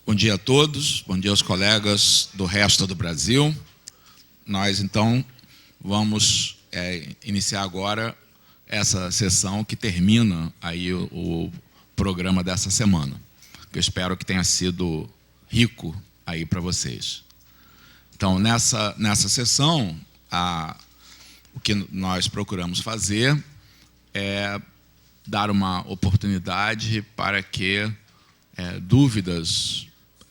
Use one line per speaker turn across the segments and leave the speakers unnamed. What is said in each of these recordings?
Bom dia a todos, bom dia aos colegas do resto do Brasil. Nós, então, vamos iniciar agora essa sessão que termina aí o programa dessa semana, que eu espero que tenha sido rico aí para vocês. Então, nessa sessão, o que nós procuramos fazer é dar uma oportunidade para que dúvidas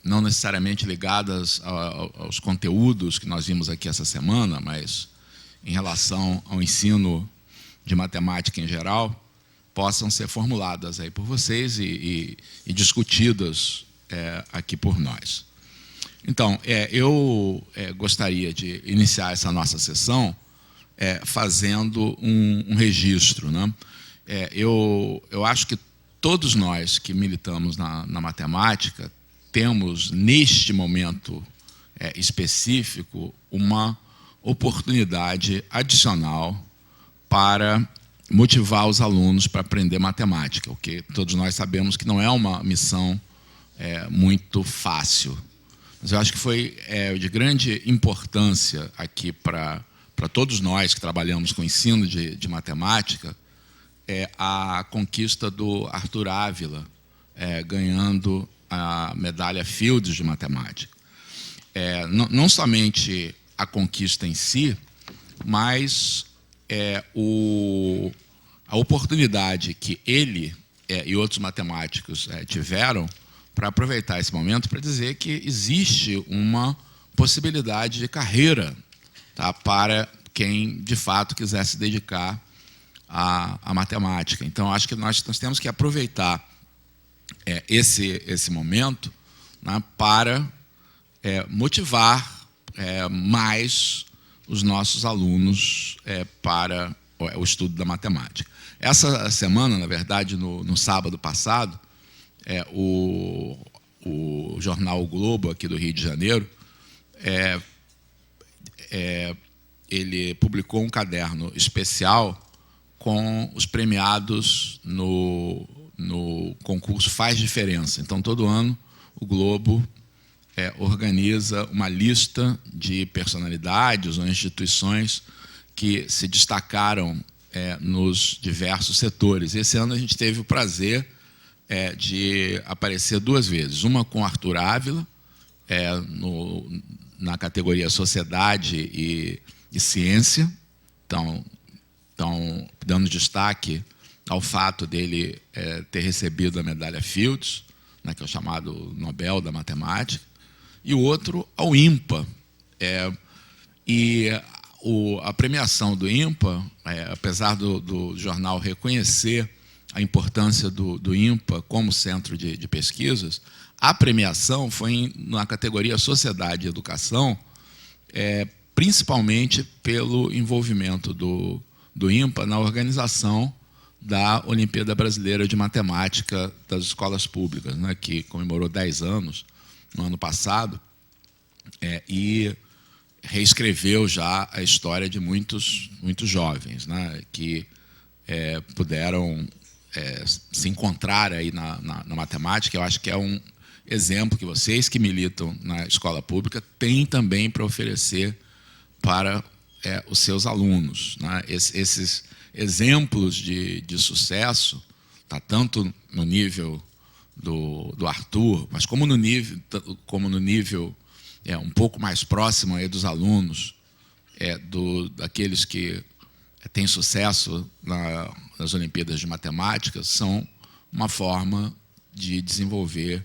não necessariamente ligadas aos conteúdos que nós vimos aqui essa semana, mas em relação ao ensino de matemática em geral, possam ser formuladas aí por vocês e discutidas aqui por nós. Então, eu gostaria de iniciar essa nossa sessão fazendo um registro, né? Eu acho que todos nós que militamos na matemática temos, neste momento específico, uma oportunidade adicional para motivar os alunos para aprender matemática, o que todos nós sabemos que não é uma missão muito fácil. Mas eu acho que foi de grande importância aqui para todos nós que trabalhamos com o ensino de matemática, a conquista do Arthur Ávila, ganhando a medalha Fields de matemática. Não somente a conquista em si, mas a oportunidade que ele e outros matemáticos tiveram para aproveitar esse momento para dizer que existe uma possibilidade de carreira, tá, para quem, de fato, quiser se dedicar à matemática. Então, acho que nós temos que aproveitar esse momento, né, para motivar mais os nossos alunos para o estudo da matemática. Essa semana, na verdade, no sábado passado, o jornal O Globo, aqui do Rio de Janeiro, ele publicou um caderno especial com os premiados no concurso Faz Diferença. Então, todo ano, o Globo organiza uma lista de personalidades ou instituições que se destacaram nos diversos setores. Esse ano a gente teve o prazer de aparecer duas vezes. Uma com Arthur Ávila, na categoria Sociedade e Ciência, então dando destaque ao fato dele ter recebido a medalha Fields, né, que é o chamado Nobel da Matemática, e o outro ao IMPA. A premiação do IMPA, apesar do jornal reconhecer a importância do IMPA como centro de pesquisas, a premiação foi na categoria Sociedade e Educação, principalmente pelo envolvimento do IMPA na organização da Olimpíada Brasileira de Matemática das Escolas Públicas, né, que comemorou 10 anos no ano passado, e reescreveu já a história de muitos jovens, né, que puderam se encontrar aí na matemática. Eu acho que é um exemplo que vocês que militam na escola pública têm também para oferecer para os seus alunos, né? Esses exemplos de sucesso, tá, tanto no nível do Arthur, mas como no nível um pouco mais próximo aí dos alunos, daqueles que têm sucesso nas Olimpíadas de Matemática, são uma forma de desenvolver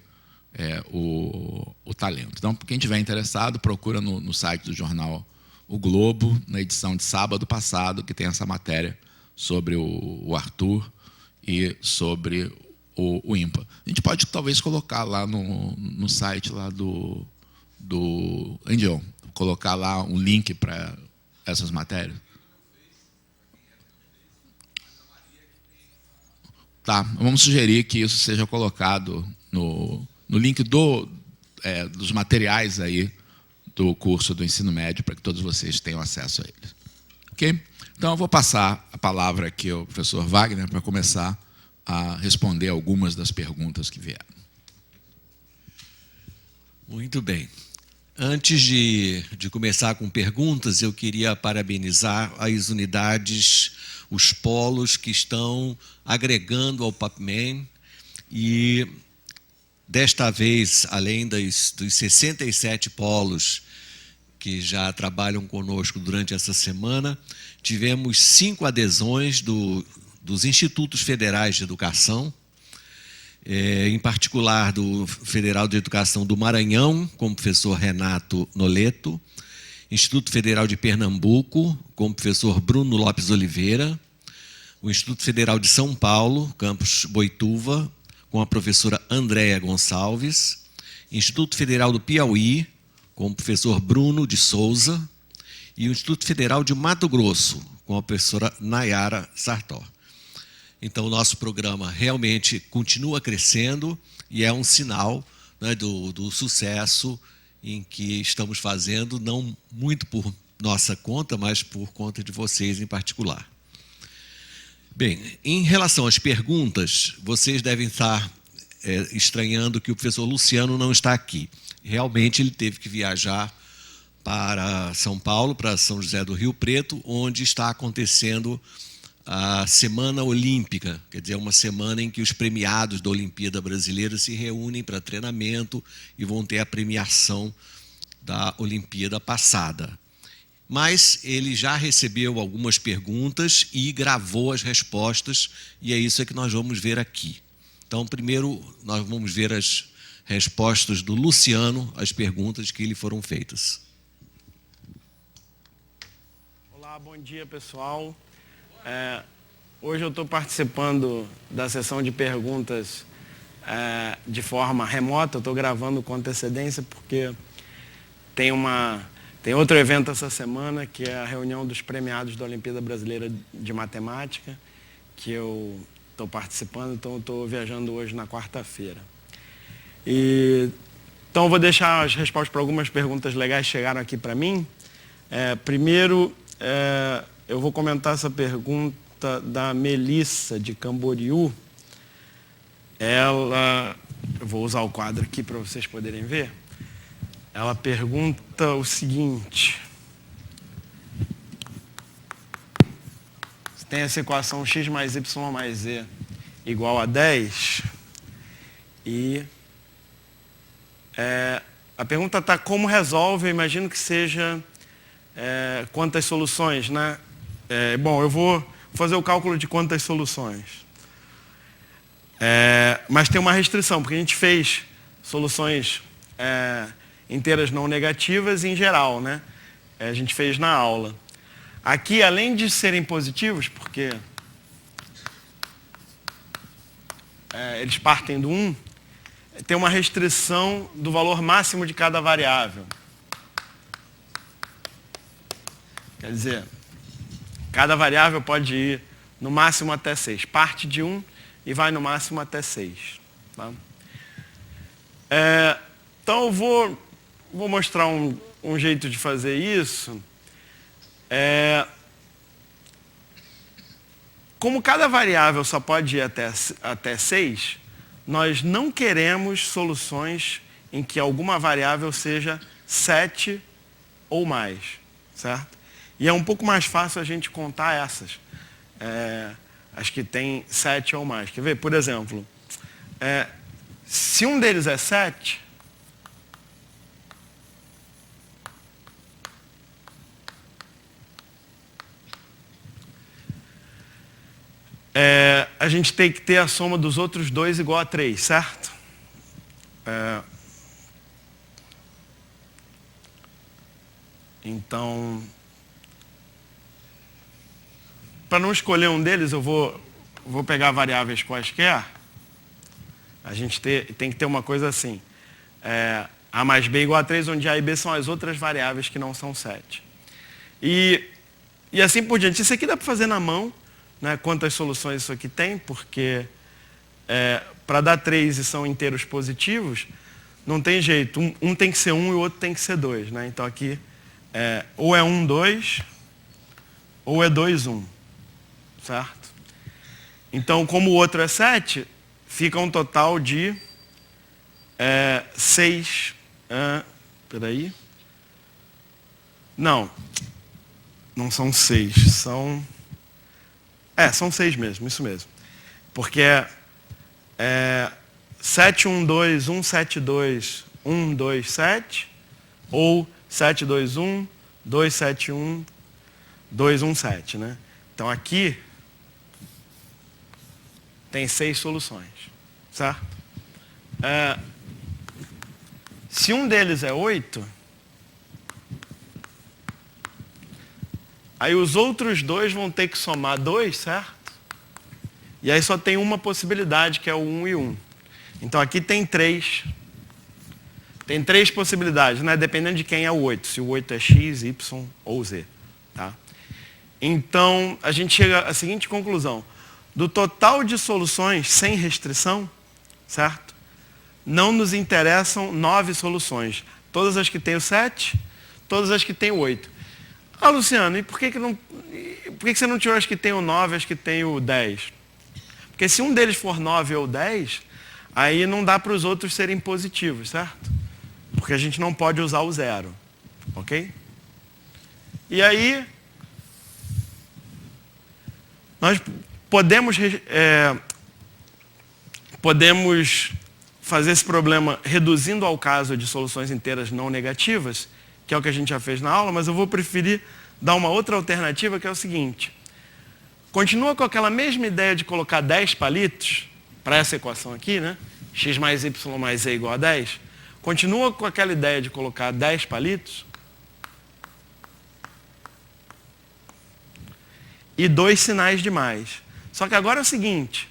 o talento. Então, quem estiver interessado, procura no site do jornal O Globo, na edição de sábado passado, que tem essa matéria sobre o Arthur e sobre o IMPA. A gente pode, talvez, colocar lá no site lá do Angel, colocar lá um link para essas matérias. Tá, vamos sugerir que isso seja colocado no link dos materiais aí do curso do ensino médio, para que todos vocês tenham acesso a eles. Ok? Então, eu vou passar a palavra aqui ao professor Wagner para começar a responder algumas das perguntas que vieram.
Muito bem. Antes de começar com perguntas, eu queria parabenizar as unidades, os polos que estão agregando ao PAPMEN e, desta vez, além dos 67 polos que já trabalham conosco durante essa semana, tivemos 5 adesões dos Institutos Federais de Educação, em particular do Federal de Educação do Maranhão, com o professor Renato Noleto, Instituto Federal de Pernambuco, com o professor Bruno Lopes Oliveira, o Instituto Federal de São Paulo, campus Boituva, com a professora Andréa Gonçalves, Instituto Federal do Piauí, com o professor Bruno de Souza, e o Instituto Federal de Mato Grosso, com a professora Nayara Sartor. Então, o nosso programa realmente continua crescendo e é um sinal, né, do sucesso em que estamos fazendo, não muito por nossa conta, mas por conta de vocês em particular. Bem, em relação às perguntas, vocês devem estar estranhando que o professor Luciano não está aqui. Realmente, ele teve que viajar para São Paulo, para São José do Rio Preto, onde está acontecendo a Semana Olímpica, quer dizer, uma semana em que os premiados da Olimpíada Brasileira se reúnem para treinamento e vão ter a premiação da Olimpíada passada. Mas ele já recebeu algumas perguntas e gravou as respostas, e é isso que nós vamos ver aqui. Então, primeiro, nós vamos ver as respostas do Luciano às perguntas que lhe foram feitas.
Olá, bom dia, pessoal. Hoje eu estou participando da sessão de perguntas de forma remota. Eu estou gravando com antecedência porque tem outro evento essa semana, que é a reunião dos premiados da Olimpíada Brasileira de Matemática, que eu estou participando, então eu estou viajando hoje na quarta-feira. Então eu vou deixar as respostas para algumas perguntas legais que chegaram aqui para mim. Primeiro, eu vou comentar essa pergunta da Melissa, de Camboriú. Eu vou usar o quadro aqui para vocês poderem ver. Ela pergunta o seguinte: se tem essa equação x mais y mais z igual a 10, e a pergunta está como resolve. Eu imagino que seja quantas soluções, né? Bom, eu vou fazer o cálculo de quantas soluções. Mas tem uma restrição, porque a gente fez soluções inteiras não negativas em geral, né? A gente fez na aula. Aqui, além de serem positivos, porque eles partem do 1, tem uma restrição do valor máximo de cada variável. Quer dizer, cada variável pode ir no máximo até 6. Parte de 1 e vai no máximo até 6. Tá? Então eu vou mostrar um jeito de fazer isso. Como cada variável só pode ir até 6, nós não queremos soluções em que alguma variável seja 7 ou mais, certo? E é um pouco mais fácil a gente contar essas, as que tem 7 ou mais. Quer ver? Por exemplo, se um deles é 7, a gente tem que ter a soma dos outros dois igual a 3, certo? Então, para não escolher um deles, eu vou pegar variáveis quaisquer. A gente tem que ter uma coisa assim. A mais B igual a 3, onde A e B são as outras variáveis que não são 7. E assim por diante. Isso aqui dá para fazer na mão, né? Quantas soluções isso aqui tem, porque para dar 3 e são inteiros positivos, não tem jeito. Um tem que ser 1 e o outro tem que ser 2. Né? Então aqui, ou é 1, 2, ou é 2, 1. Certo? Então, como o outro é 7, fica um total de 6 Peraí. Não são 6, são 6 mesmo, isso mesmo. Porque é 712, 172, 127, ou 721, 271, 217, né? Então aqui tem 6 soluções, certo? Se um deles é 8, aí os outros 2 vão ter que somar 2, certo? E aí só tem uma possibilidade, que é o 1 e 1. Então aqui tem 3. Tem 3 possibilidades, né? Dependendo de quem é o 8. Se o 8 é X, Y ou Z. Tá? Então a gente chega à seguinte conclusão. Do total de soluções sem restrição, certo? Não nos interessam 9 soluções. Todas as que tem o 7, todas as que tem o 8. Ah, Luciano, e por que você não tirou as que tem o 9 e as que tem o 10? Porque se um deles for 9 ou 10, aí não dá para os outros serem positivos, certo? Porque a gente não pode usar o 0. Ok? E aí, nós podemos fazer esse problema reduzindo ao caso de soluções inteiras não negativas, que é o que a gente já fez na aula, mas eu vou preferir dar uma outra alternativa, que é o seguinte. Continua com aquela mesma ideia de colocar 10 palitos para essa equação aqui, né? X mais Y mais Z igual a 10. Continua com aquela ideia de colocar 10 palitos e 2 sinais de mais. Só que agora é o seguinte,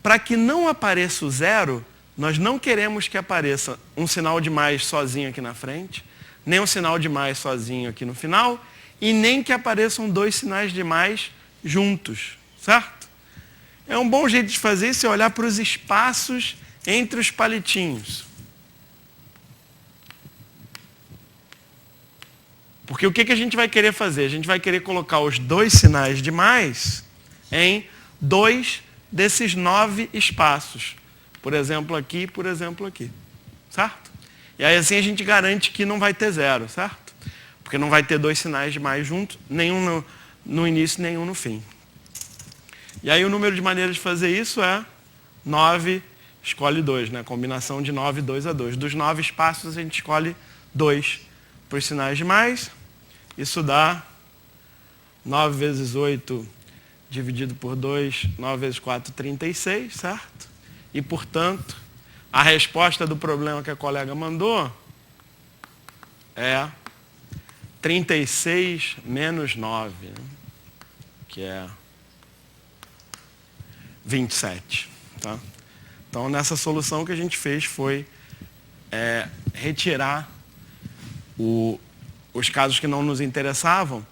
para que não apareça o 0, nós não queremos que apareça um sinal de mais sozinho aqui na frente, nem um sinal de mais sozinho aqui no final, e nem que apareçam 2 sinais de mais juntos, certo? É um bom jeito de fazer isso, é olhar para os espaços entre os palitinhos. Porque o que a gente vai querer fazer? A gente vai querer colocar os 2 sinais de mais em 2 desses 9 espaços. Por exemplo aqui, por exemplo aqui. Certo? E aí assim a gente garante que não vai ter 0, certo? Porque não vai ter 2 sinais de mais juntos, nenhum no início, nenhum no fim. E aí o número de maneiras de fazer isso é 9, escolhe 2, né? Combinação de 9, 2 a 2. Dos 9 espaços a gente escolhe 2 para os sinais de mais. Isso dá 9 vezes 8 dividido por 2, 9 vezes 4, 36, certo? E, portanto, a resposta do problema que a colega mandou é 36 menos 9, né? Que é 27. Tá? Então, nessa solução o que a gente fez foi retirar os casos que não nos interessavam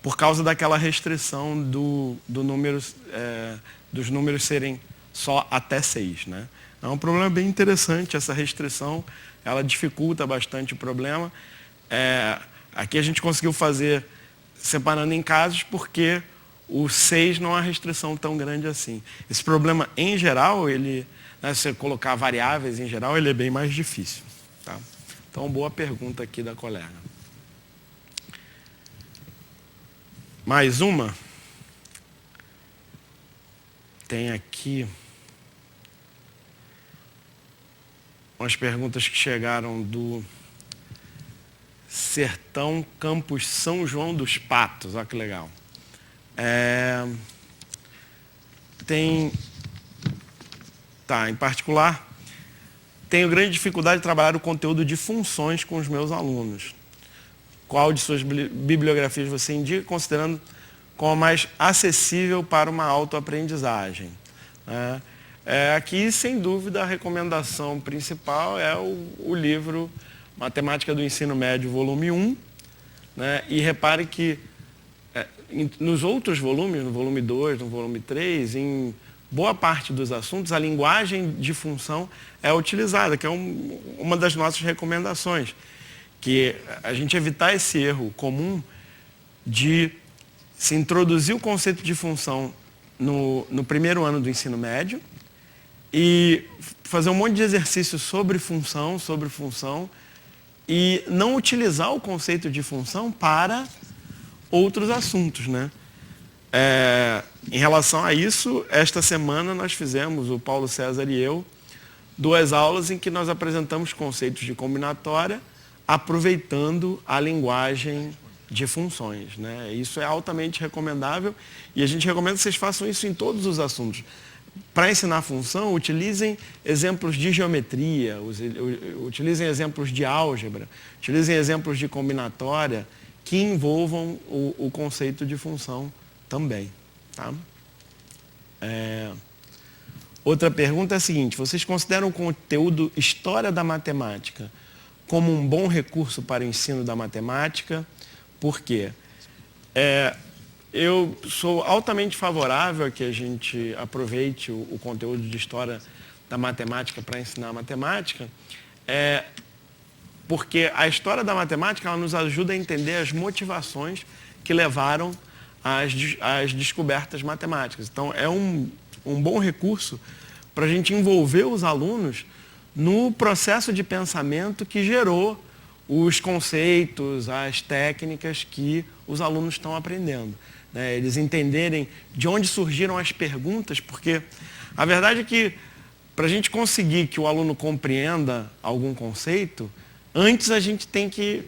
por causa daquela restrição dos números serem só até 6. Né? É um problema bem interessante, essa restrição, ela dificulta bastante o problema. Aqui a gente conseguiu fazer separando em casos porque o 6 não é uma restrição tão grande assim. Esse problema, em geral, se você colocar variáveis em geral, ele é bem mais difícil. Tá? Então, boa pergunta aqui da colega. Mais uma. Tem aqui umas perguntas que chegaram do Sertão Campos São João dos Patos. Olha que legal. Em particular, tenho grande dificuldade de trabalhar o conteúdo de funções com os meus alunos. Qual de suas bibliografias você indica, considerando como a mais acessível para uma autoaprendizagem? Aqui, sem dúvida, a recomendação principal é o livro Matemática do Ensino Médio, volume 1. Né? E repare que nos outros volumes, no volume 2, no volume 3, em boa parte dos assuntos, a linguagem de função é utilizada, que é uma das nossas recomendações. Que a gente evitar esse erro comum de se introduzir o conceito de função no primeiro ano do ensino médio e fazer um monte de exercício sobre função, e não utilizar o conceito de função para outros assuntos, né? Em relação a isso, esta semana nós fizemos, o Paulo César e eu, 2 aulas em que nós apresentamos conceitos de combinatória, aproveitando a linguagem de funções, né? Isso é altamente recomendável e a gente recomenda que vocês façam isso em todos os assuntos. Para ensinar função, utilizem exemplos de geometria, utilizem exemplos de álgebra, utilizem exemplos de combinatória que envolvam o conceito de função também. Tá? Outra pergunta é a seguinte: vocês consideram o conteúdo História da Matemática como um bom recurso para o ensino da matemática? Por quê? Eu sou altamente favorável a que a gente aproveite o conteúdo de História da Matemática para ensinar matemática, porque a História da Matemática ela nos ajuda a entender as motivações que levaram às descobertas matemáticas. Então, é um bom recurso para a gente envolver os alunos no processo de pensamento que gerou os conceitos, as técnicas que os alunos estão aprendendo. Eles entenderem de onde surgiram as perguntas, porque a verdade é que para a gente conseguir que o aluno compreenda algum conceito, antes a gente tem que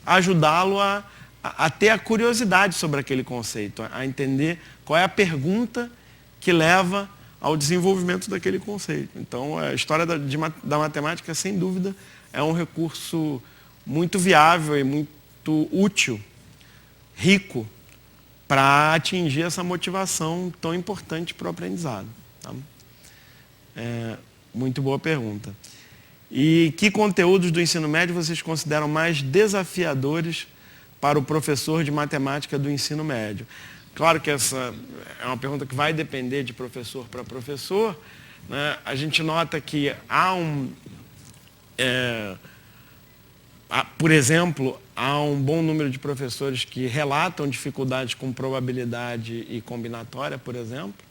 ajudá-lo a ter a curiosidade sobre aquele conceito, a entender qual é a pergunta que leva ao desenvolvimento daquele conceito. Então, a História da Matemática, sem dúvida, é um recurso muito viável e muito útil, rico, para atingir essa motivação tão importante para o aprendizado. Tá? Muito boa pergunta. E que conteúdos do ensino médio vocês consideram mais desafiadores para o professor de matemática do ensino médio? Claro que essa é uma pergunta que vai depender de professor para professor, né? A gente nota que por exemplo, há um bom número de professores que relatam dificuldades com probabilidade e combinatória, por exemplo.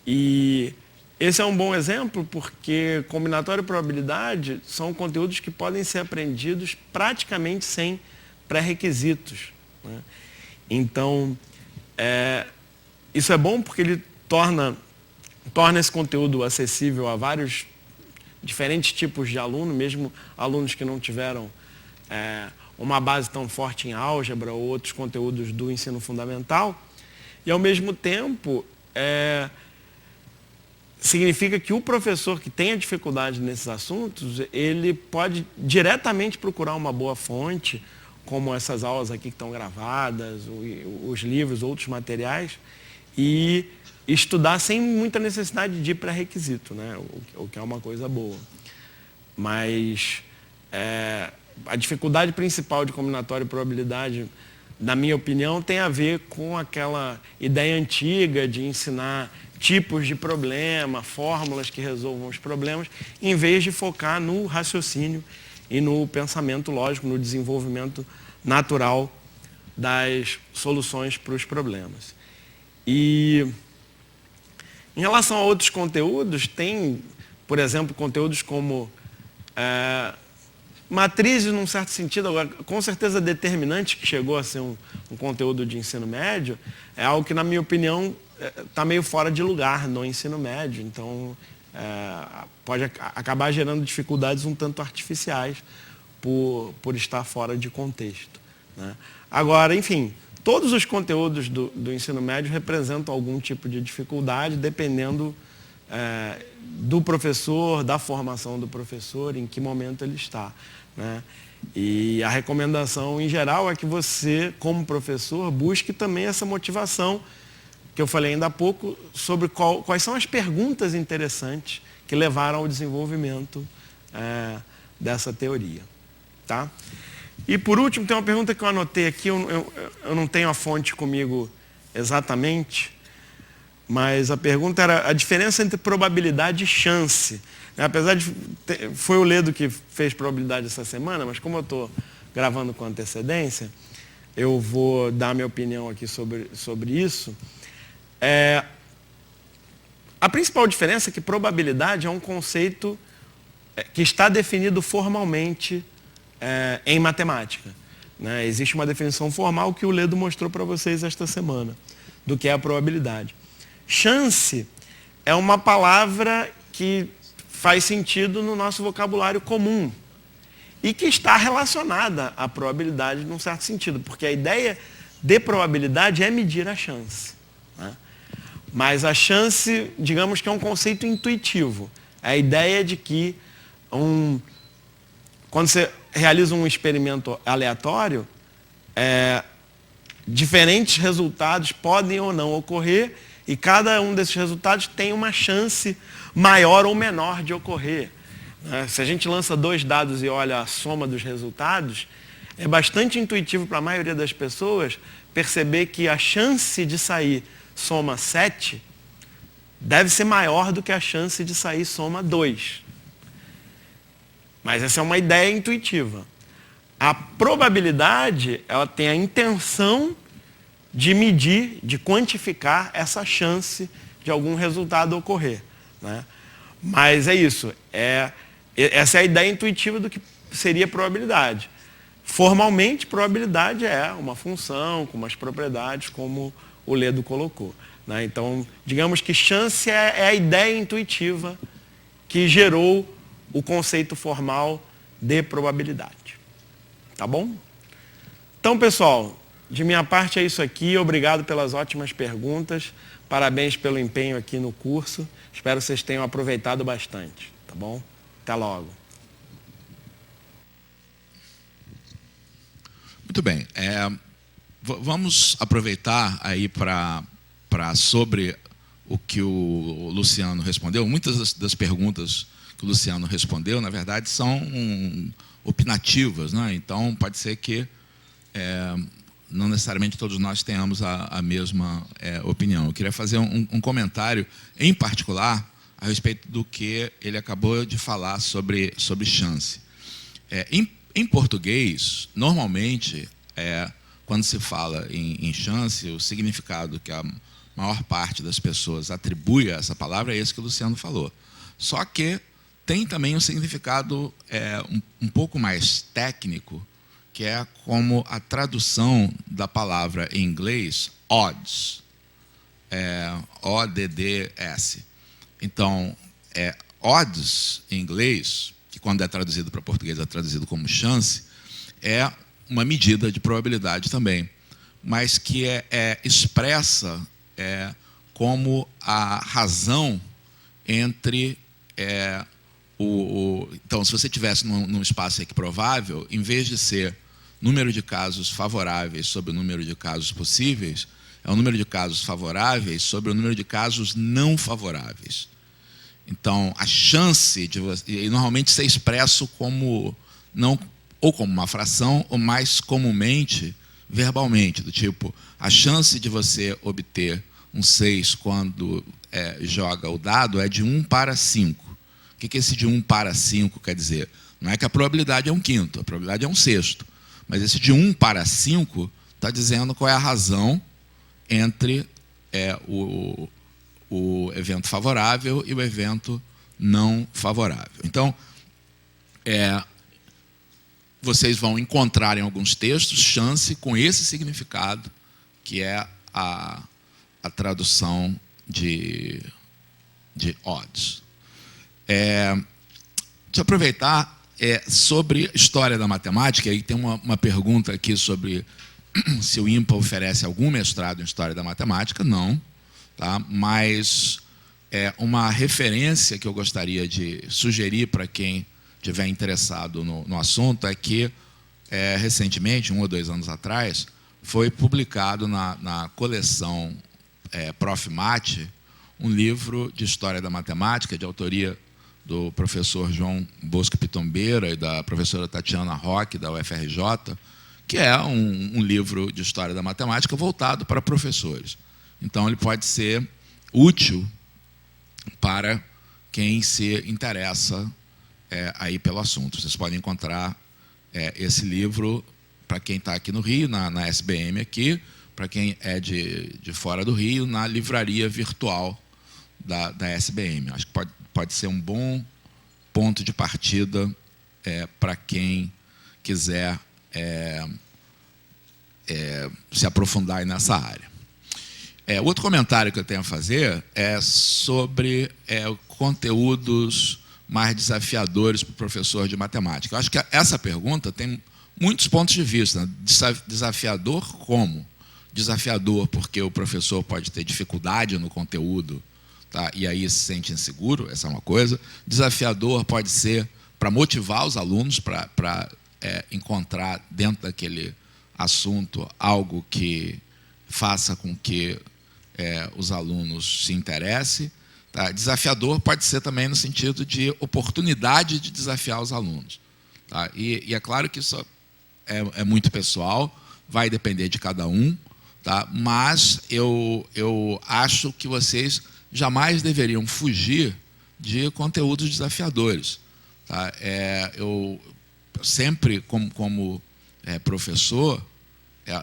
E esse é um bom exemplo porque combinatória e probabilidade são conteúdos que podem ser aprendidos praticamente sem pré-requisitos, né? Então, isso é bom porque ele torna esse conteúdo acessível a vários diferentes tipos de aluno, mesmo alunos que não tiveram uma base tão forte em álgebra ou outros conteúdos do ensino fundamental. E, ao mesmo tempo, significa que o professor que tenha dificuldade nesses assuntos, ele pode diretamente procurar uma boa fonte, como essas aulas aqui que estão gravadas, os livros, outros materiais, e estudar sem muita necessidade de pré-requisito, né? O que é uma coisa boa. Mas a dificuldade principal de combinatória e probabilidade, na minha opinião, tem a ver com aquela ideia antiga de ensinar tipos de problema, fórmulas que resolvam os problemas, em vez de focar no raciocínio e no pensamento lógico, no desenvolvimento natural das soluções para os problemas. E em relação a outros conteúdos, tem, por exemplo, conteúdos como matrizes, num certo sentido, agora, com certeza determinante, que chegou a ser um conteúdo de ensino médio, é algo que, na minha opinião, está meio fora de lugar no ensino médio. Então, pode acabar gerando dificuldades um tanto artificiais por estar fora de contexto, né? Agora, enfim, todos os conteúdos do ensino médio representam algum tipo de dificuldade, dependendo do professor, da formação do professor, em que momento ele está, né? E a recomendação, em geral, é que você, como professor, busque também essa motivação, que eu falei ainda há pouco, sobre quais são as perguntas interessantes que levaram ao desenvolvimento dessa teoria. Tá? E, por último, tem uma pergunta que eu anotei aqui, eu não tenho a fonte comigo exatamente, mas a pergunta era a diferença entre probabilidade e chance. Apesar de... Foi o Ledo que fez probabilidade essa semana, mas como eu estou gravando com antecedência, eu vou dar minha opinião aqui sobre isso. A principal diferença é que probabilidade é um conceito que está definido formalmente em matemática. Né? Existe uma definição formal que o Ledo mostrou para vocês esta semana, do que é a probabilidade. Chance é uma palavra que faz sentido no nosso vocabulário comum e que está relacionada à probabilidade num certo sentido, porque a ideia de probabilidade é medir a chance. Né? Mas a chance, digamos que é um conceito intuitivo. É a ideia de que quando você realiza um experimento aleatório, diferentes resultados podem ou não ocorrer e cada um desses resultados tem uma chance maior ou menor de ocorrer. Se a gente lança 2 dados e olha a soma dos resultados, é bastante intuitivo para a maioria das pessoas perceber que a chance de sair soma 7 deve ser maior do que a chance de sair soma 2. Mas essa é uma ideia intuitiva. A probabilidade, ela tem a intenção de medir, de quantificar essa chance de algum resultado ocorrer. Né? Mas é isso. Essa é a ideia intuitiva do que seria probabilidade. Formalmente, probabilidade é uma função com umas propriedades, como o Ledo colocou. Né? Então, digamos que chance é a ideia intuitiva que gerou o conceito formal de probabilidade. Tá bom? Então, pessoal, de minha parte é isso aqui. Obrigado pelas ótimas perguntas. Parabéns pelo empenho aqui no curso. Espero que vocês tenham aproveitado bastante. Tá bom? Até logo.
Muito bem. Vamos aproveitar aí para sobre o que o Luciano respondeu. Muitas das perguntas que o Luciano respondeu, na verdade, são opinativas, né? Então, pode ser que não necessariamente todos nós tenhamos a mesma opinião. Eu queria fazer um comentário, em particular, a respeito do que ele acabou de falar sobre chance. Em português, normalmente, quando se fala em chance, o significado que a maior parte das pessoas atribui a essa palavra é esse que o Luciano falou. Só que tem também um significado um pouco mais técnico, que é como a tradução da palavra em inglês odds, O-D-D-S. Então, odds em inglês, que quando é traduzido para português é traduzido como chance, é uma medida de probabilidade também, mas que expressa como a razão entre Então, se você tivesse num espaço equiprovável, em vez de ser número de casos favoráveis sobre o número de casos possíveis, é o número de casos favoráveis sobre o número de casos não favoráveis. Então, a chance de você... E normalmente isso é expresso como... ou como uma fração, ou mais comumente, verbalmente, do tipo, a chance de você obter um 6 quando joga o dado é de 1 para 5. O que esse de 1 para 5 quer dizer? Não é que a probabilidade é 1/5, a probabilidade é 1/6. Mas esse de 1 para 5 está dizendo qual é a razão entre o evento favorável e o evento não favorável. Então, vocês vão encontrar em alguns textos chance com esse significado, que é a tradução de odds. Deixa eu aproveitar sobre história da matemática, aí tem uma pergunta aqui sobre se o IMPA oferece algum mestrado em história da matemática. Não, tá? Mas uma referência que eu gostaria de sugerir para quem estiver interessado no assunto é que, recentemente, 1 ou 2 anos atrás, foi publicado na coleção Prof. Mate, um livro de história da matemática, de autoria do professor João Bosco Pitombeira e da professora Tatiana Roque, da UFRJ, que é um livro de história da matemática voltado para professores. Então, ele pode ser útil para quem se interessa aí pelo assunto. Vocês podem encontrar esse livro, para quem está aqui no Rio, na SBM aqui, para quem é de fora do Rio, na livraria virtual da SBM. Acho que pode ser um bom ponto de partida para quem quiser se aprofundar aí nessa área. Outro comentário que eu tenho a fazer é sobre conteúdos mais desafiadores para o professor de matemática. Eu acho que essa pergunta tem muitos pontos de vista. Desafiador como? Desafiador porque o professor pode ter dificuldade no conteúdo, tá? E aí se sente inseguro, essa é uma coisa. Desafiador pode ser para motivar os alunos para encontrar dentro daquele assunto algo que faça com que os alunos se interessem. Tá? Desafiador pode ser também no sentido de oportunidade de desafiar os alunos. Tá? E é claro que isso é muito pessoal, vai depender de cada um, tá? Mas eu acho que vocês jamais deveriam fugir de conteúdos desafiadores. Tá? Eu sempre, como professor,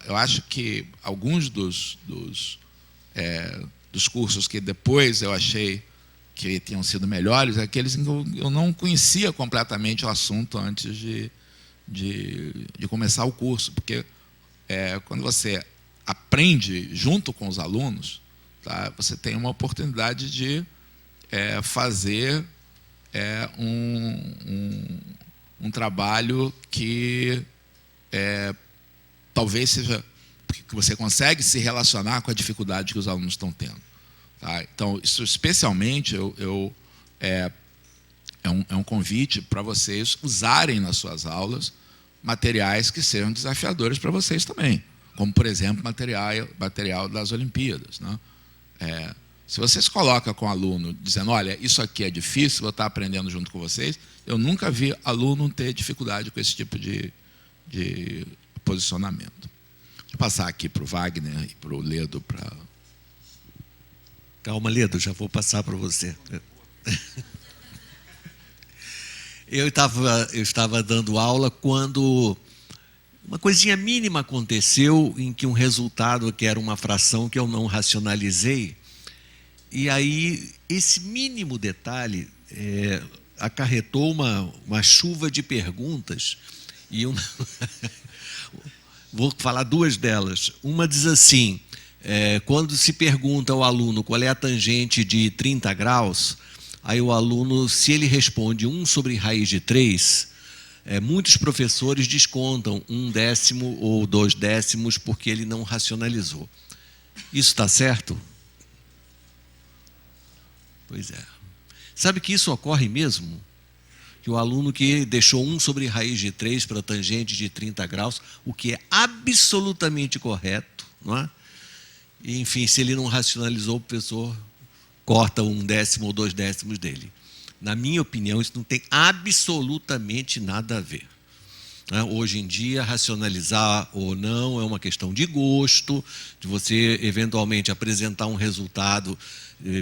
eu acho que alguns dos cursos que depois eu achei que tinham sido melhores, aqueles em que eu não conhecia completamente o assunto antes de começar o curso, porque quando você aprende junto com os alunos, tá, você tem uma oportunidade de fazer um trabalho que talvez seja que você consegue se relacionar com a dificuldade que os alunos estão tendo. Tá? Então, isso especialmente é um convite para vocês usarem nas suas aulas materiais que sejam desafiadores para vocês também, como, por exemplo, material das Olimpíadas. Né? Se vocês colocam com o aluno dizendo, olha, isso aqui é difícil, vou estar aprendendo junto com vocês, eu nunca vi aluno ter dificuldade com esse tipo de posicionamento. Deixa eu passar aqui para o Wagner e para o Ledo.
Calma, Ledo, já vou passar para você. Eu estava dando aula quando uma coisinha mínima aconteceu em que um resultado que era uma fração que eu não racionalizei, e aí esse mínimo detalhe acarretou uma chuva de perguntas, e vou falar duas delas. Uma diz assim, quando se pergunta ao aluno qual é a tangente de 30 graus, aí o aluno, se ele responde 1 sobre raiz de 3, muitos professores descontam 1/10 ou 2/10 porque ele não racionalizou. Isso está certo? Pois é. Sabe que isso ocorre mesmo? Que o aluno que deixou 1 sobre raiz de 3 para a tangente de 30 graus, o que é absolutamente correto, não é? E, enfim, se ele não racionalizou, o professor corta 1/10 ou 2/10 dele. Na minha opinião, isso não tem absolutamente nada a ver. Hoje em dia, racionalizar ou não é uma questão de gosto, de você eventualmente apresentar um resultado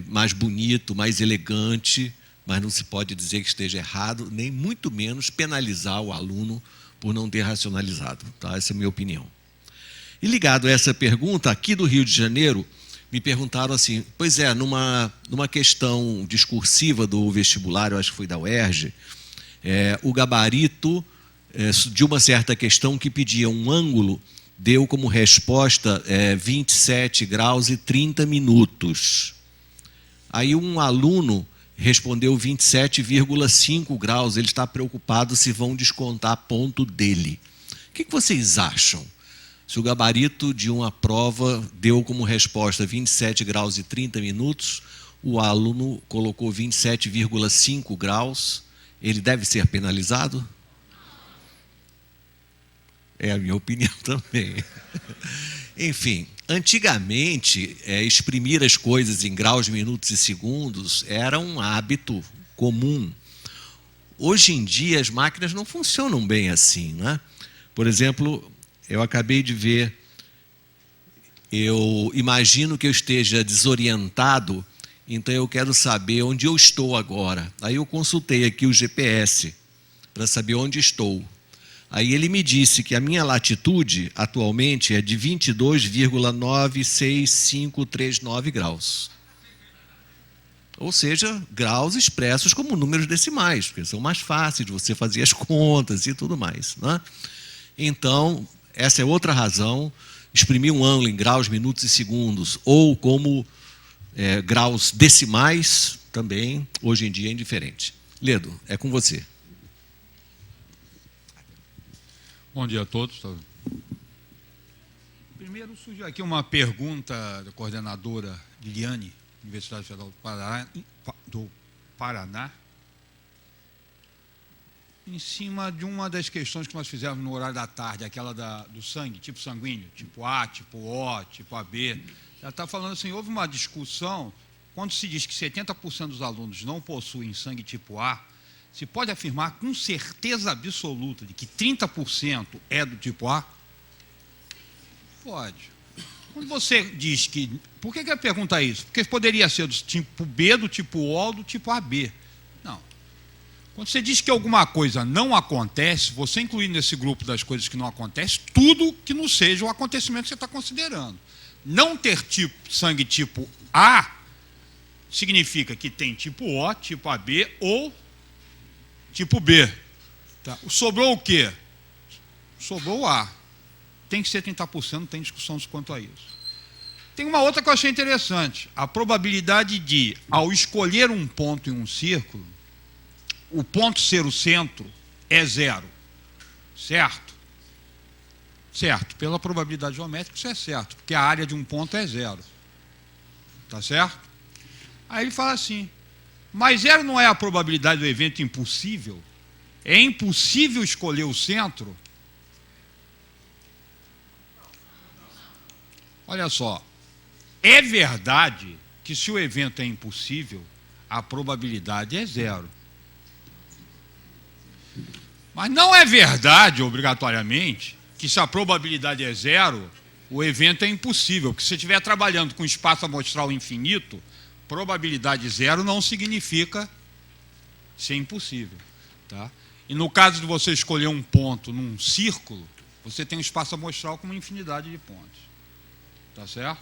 mais bonito, mais elegante, mas não se pode dizer que esteja errado, nem muito menos penalizar o aluno por não ter racionalizado. Tá? Essa é a minha opinião. E ligado a essa pergunta, aqui do Rio de Janeiro, me perguntaram assim, pois numa questão discursiva do vestibular, eu acho que foi da UERJ, o gabarito de uma certa questão que pedia um ângulo, deu como resposta 27 graus e 30 minutos. Aí um aluno respondeu 27,5 graus, ele está preocupado se vão descontar ponto dele. O que vocês acham? Se o gabarito de uma prova deu como resposta 27 graus e 30 minutos, o aluno colocou 27,5 graus, ele deve ser penalizado? É a minha opinião também. Enfim, antigamente, exprimir as coisas em graus, minutos e segundos era um hábito comum. Hoje em dia, as máquinas não funcionam bem assim, né? Por exemplo, eu acabei de ver, eu imagino que eu esteja desorientado, então eu quero saber onde eu estou agora. Aí eu consultei aqui o GPS para saber onde estou. Aí ele me disse que a minha latitude atualmente é de 22,96539 graus. Ou seja, graus expressos como números decimais, porque são mais fáceis de você fazer as contas e tudo mais, né? Então, essa é outra razão. Exprimir um ângulo em graus, minutos e segundos, ou como graus decimais, também, hoje em dia, é indiferente. Ledo, é com você.
Bom dia a todos. Primeiro, surgiu aqui uma pergunta da coordenadora Liliane, Universidade Federal do Paraná, em cima de uma das questões que nós fizemos no horário da tarde, aquela do sangue, tipo sanguíneo, tipo A, tipo O, tipo AB. Ela está falando assim, houve uma discussão, quando se diz que 70% dos alunos não possuem sangue tipo A, se pode afirmar com certeza absoluta de que 30% é do tipo A? Pode. Quando você diz que... Por que a pergunta é isso? Porque poderia ser do tipo B, do tipo O ou do tipo AB. Não. Quando você diz que alguma coisa não acontece, você inclui nesse grupo das coisas que não acontecem tudo que não seja o acontecimento que você está considerando. Não ter sangue tipo A significa que tem tipo O, tipo AB ou tipo B. Tá? Sobrou o quê? Sobrou o A. Tem que ser 30%, não tem discussão quanto a isso. Tem uma outra que eu achei interessante. A probabilidade de, ao escolher um ponto em um círculo, o ponto ser o centro é 0. Certo? Certo. Pela probabilidade geométrica, isso é certo, porque a área de um ponto é 0. Tá certo? Aí ele fala assim, mas 0 não é a probabilidade do evento impossível? É impossível escolher o centro? Olha só, é verdade que se o evento é impossível, a probabilidade é 0. Mas não é verdade, obrigatoriamente, que se a probabilidade é 0, o evento é impossível. Porque se você estiver trabalhando com espaço amostral infinito, probabilidade 0 não significa ser impossível. Tá? E no caso de você escolher um ponto num círculo, você tem um espaço amostral com uma infinidade de pontos. Tá certo?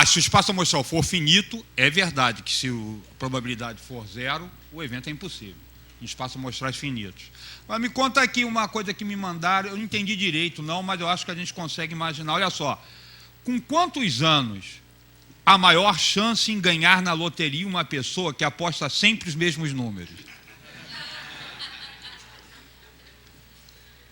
Se o espaço amostral for finito, é verdade que se a probabilidade for 0, o evento é impossível. Em espaços amostrais finitos. Mas me conta aqui uma coisa que me mandaram, eu não entendi direito não, mas eu acho que a gente consegue imaginar. Olha só, com quantos anos a maior chance em ganhar na loteria uma pessoa que aposta sempre os mesmos números?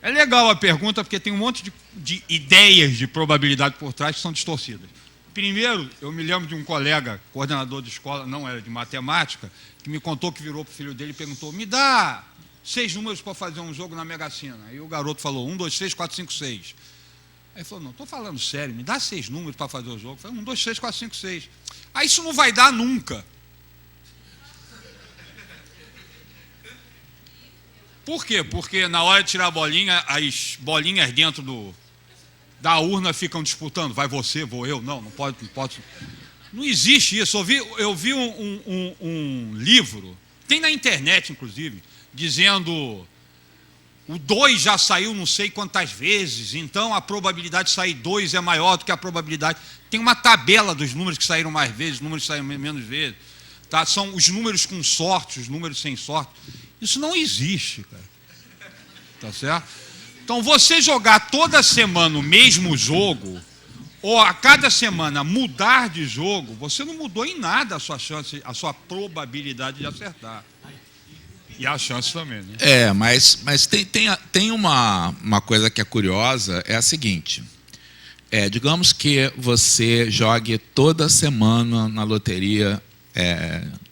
É legal a pergunta, porque tem um monte de ideias de probabilidade por trás que são distorcidas. Primeiro, eu me lembro de um colega, coordenador de escola, não era de matemática, que me contou que virou para o filho dele e perguntou, me dá 6 números para fazer um jogo na Mega Sena. Aí o garoto falou, 1, 2, 3, 4, 5, 6. Aí ele falou, não, estou falando sério, me dá 6 números para fazer o jogo. Eu falei, 1, 2, 3, 4, 5, 6. Aí isso não vai dar nunca. Por quê? Porque na hora de tirar a bolinha, as bolinhas dentro da urna ficam disputando. Vai você, vou eu. Não pode. Não existe isso. Eu vi um livro, tem na internet, inclusive, dizendo o 2 já saiu não sei quantas vezes, então a probabilidade de sair 2 é maior do que a probabilidade. Tem uma tabela dos números que saíram mais vezes, números que saíram menos vezes. Tá? São os números com sorte, os números sem sorte. Isso não existe, cara. Tá certo? Então, você jogar toda semana o mesmo jogo, ou a cada semana mudar de jogo, você não mudou em nada a sua chance, a sua probabilidade de acertar. E a chance também, né?
Mas tem uma coisa que é curiosa, é a seguinte. Digamos que você jogue toda semana na loteria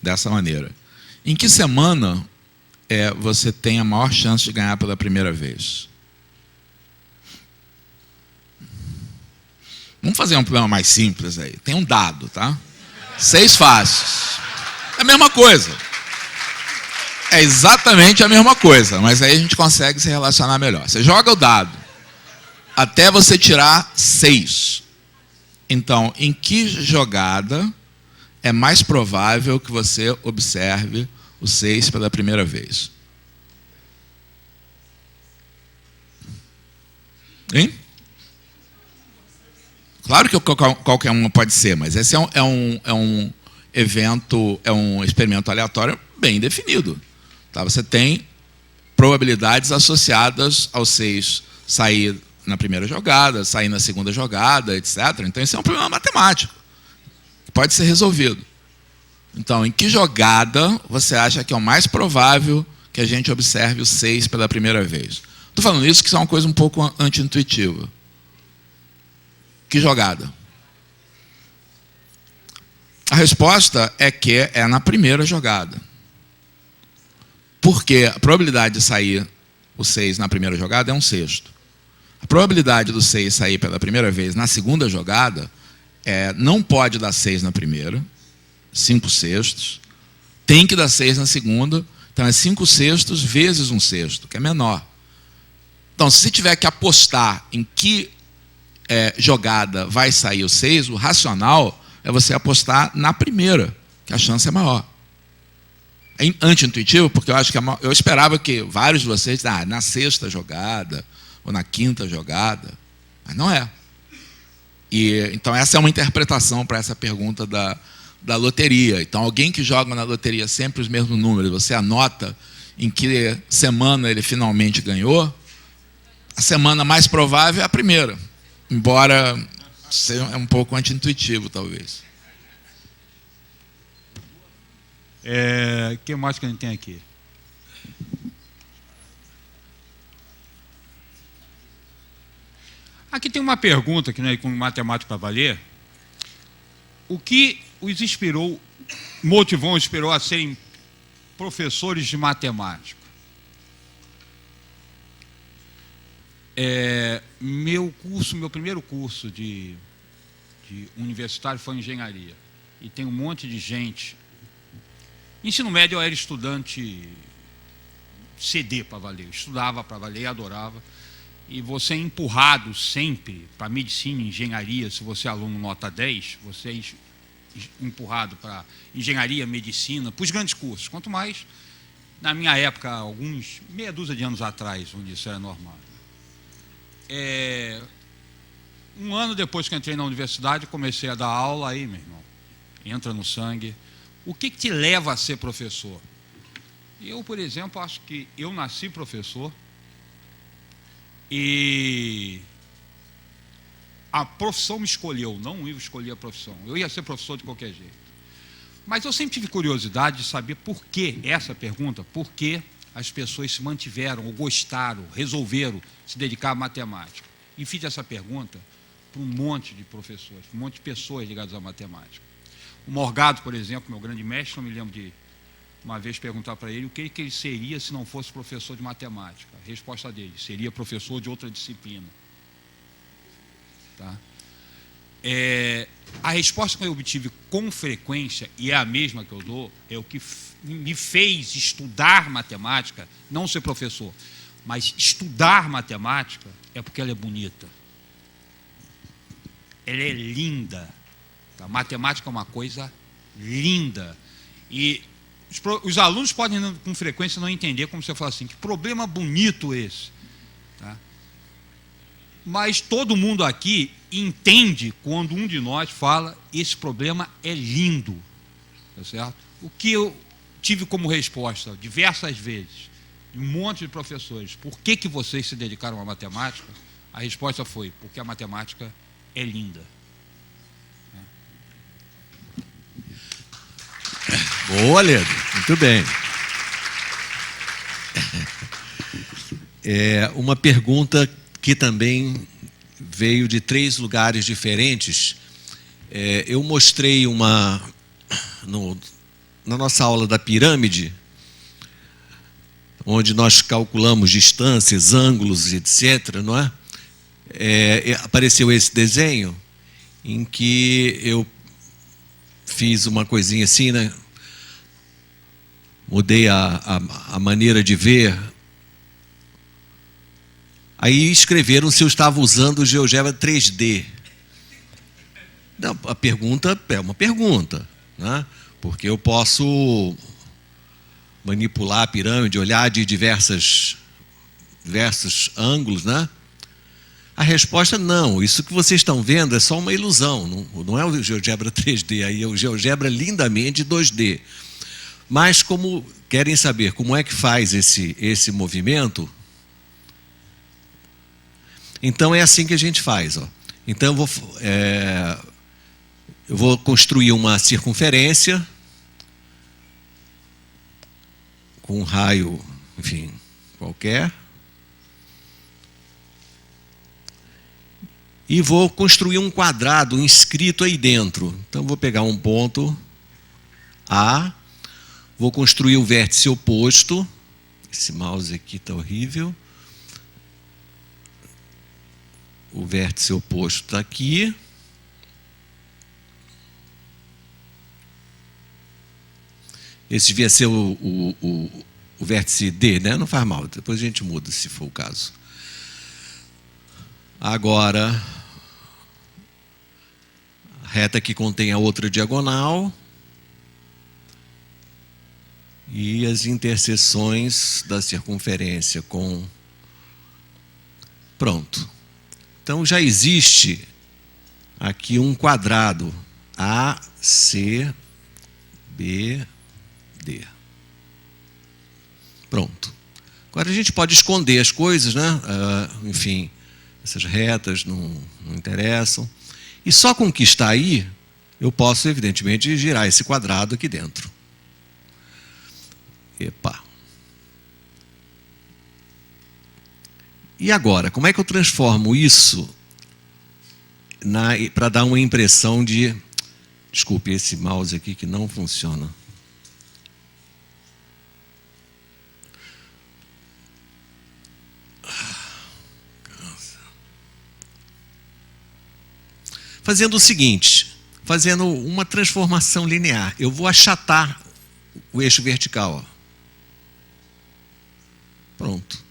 dessa maneira. Em que semana você tem a maior chance de ganhar pela primeira vez? Vamos fazer um problema mais simples aí. Tem um dado, tá? 6 faces. É a mesma coisa. É exatamente a mesma coisa, mas aí a gente consegue se relacionar melhor. Você joga o dado até você tirar 6. Então, em que jogada é mais provável que você observe o 6 pela primeira vez? Hein? Claro que qualquer uma pode ser, mas esse é evento, é um experimento aleatório bem definido. Tá? Você tem probabilidades associadas ao 6 sair na primeira jogada, sair na segunda jogada, etc. Então, isso é um problema matemático. Pode ser resolvido. Então, em que jogada você acha que é o mais provável que a gente observe o 6 pela primeira vez? Estou falando isso que isso é uma coisa um pouco anti-intuitiva. Que jogada? A resposta é que é na primeira jogada. Porque a probabilidade de sair o 6 na primeira jogada é 1/6. A probabilidade do 6 sair pela primeira vez na segunda jogada não pode dar 6 na primeira, 5/6. Tem que dar 6 na segunda, então é 5/6 vezes 1/6, que é menor. Então, se tiver que apostar em que jogada vai sair o 6, o racional é você apostar na primeira, que a chance é maior. É anti-intuitivo, porque eu acho que eu esperava que vários de vocês na sexta jogada ou na quinta jogada, mas não é. Então essa é uma interpretação para essa pergunta da loteria. Então alguém que joga na loteria sempre os mesmos números, você anota em que semana ele finalmente ganhou, a semana mais provável é a primeira, embora seja um pouco anti-intuitivo, talvez.
O que mais que a gente tem aqui? Aqui tem uma pergunta que não é com matemática para valer. O que os inspirou a serem professores de matemática? Meu primeiro curso de universitário foi engenharia. E tem um monte de gente. Ensino médio eu era estudante CD para valer. Eu estudava para valer, adorava. E você é empurrado sempre para medicina, engenharia. Se você é aluno nota 10, você é empurrado para engenharia, medicina, para os grandes cursos. Quanto mais, na minha época, meia dúzia de anos atrás, onde isso era normal. Um ano depois que entrei na universidade, comecei a dar aula, aí, meu irmão, entra no sangue. O que te leva a ser professor? Eu, por exemplo, acho que eu nasci professor e a profissão me escolheu, não eu escolhi a profissão. Eu ia ser professor de qualquer jeito. Mas eu sempre tive curiosidade de saber por que, essa pergunta, por que as pessoas se mantiveram, ou gostaram, resolveram se dedicar à matemática. E fiz essa pergunta para um monte de professores, um monte de pessoas ligadas à matemática. O Morgado, por exemplo, meu grande mestre, eu me lembro de uma vez perguntar para ele o que ele seria se não fosse professor de matemática. A resposta dele: seria professor de outra disciplina. Tá? A resposta que eu obtive com frequência, e é a mesma que eu dou, é o que me fez estudar matemática, não ser professor, mas estudar matemática, é porque ela é bonita. Ela é linda. A matemática é uma coisa linda. E os alunos podem, com frequência, não entender, como você fala assim, que problema bonito esse. Tá? Mas todo mundo aqui entende quando um de nós fala: esse problema é lindo. Tá certo? O que eu tive como resposta diversas vezes, de um monte de professores: por que vocês se dedicaram à matemática? A resposta foi: porque a matemática é linda.
Boa, Ledo. Muito bem. Uma pergunta que também veio de 3 lugares diferentes. Eu mostrei na nossa aula da pirâmide, onde nós calculamos distâncias, ângulos, etc., não é? Apareceu esse desenho em que eu fiz uma coisinha assim, né? Mudei a maneira de ver. Aí escreveram se eu estava usando o GeoGebra 3D. Não, a pergunta é uma pergunta, né? Porque eu posso manipular a pirâmide, olhar de diversos ângulos, né? A resposta não. Isso que vocês estão vendo é só uma ilusão. Não é o GeoGebra 3D, aí é o GeoGebra lindamente 2D. Mas como querem saber como é que faz esse movimento, então é assim que a gente faz. Ó. Então eu vou construir uma circunferência com um raio, enfim, qualquer. E vou construir um quadrado inscrito aí dentro. Então, vou pegar um ponto A, vou construir o vértice oposto. Esse mouse aqui está horrível. O vértice oposto está aqui. Esse devia ser o vértice D, né? Não faz mal, depois a gente muda, se for o caso. Agora, a reta que contém a outra diagonal e as interseções da circunferência com... Pronto. Então, já existe aqui um quadrado ACBD. Pronto. Agora a gente pode esconder as coisas, né? Enfim, essas retas não interessam. E só com o que está aí, eu posso, evidentemente, girar esse quadrado aqui dentro. Epa. E agora, como é que eu transformo isso para dar uma impressão de... Desculpe, esse mouse aqui que não funciona. Fazendo o seguinte, fazendo uma transformação linear. Eu vou achatar o eixo vertical. Ó. Pronto.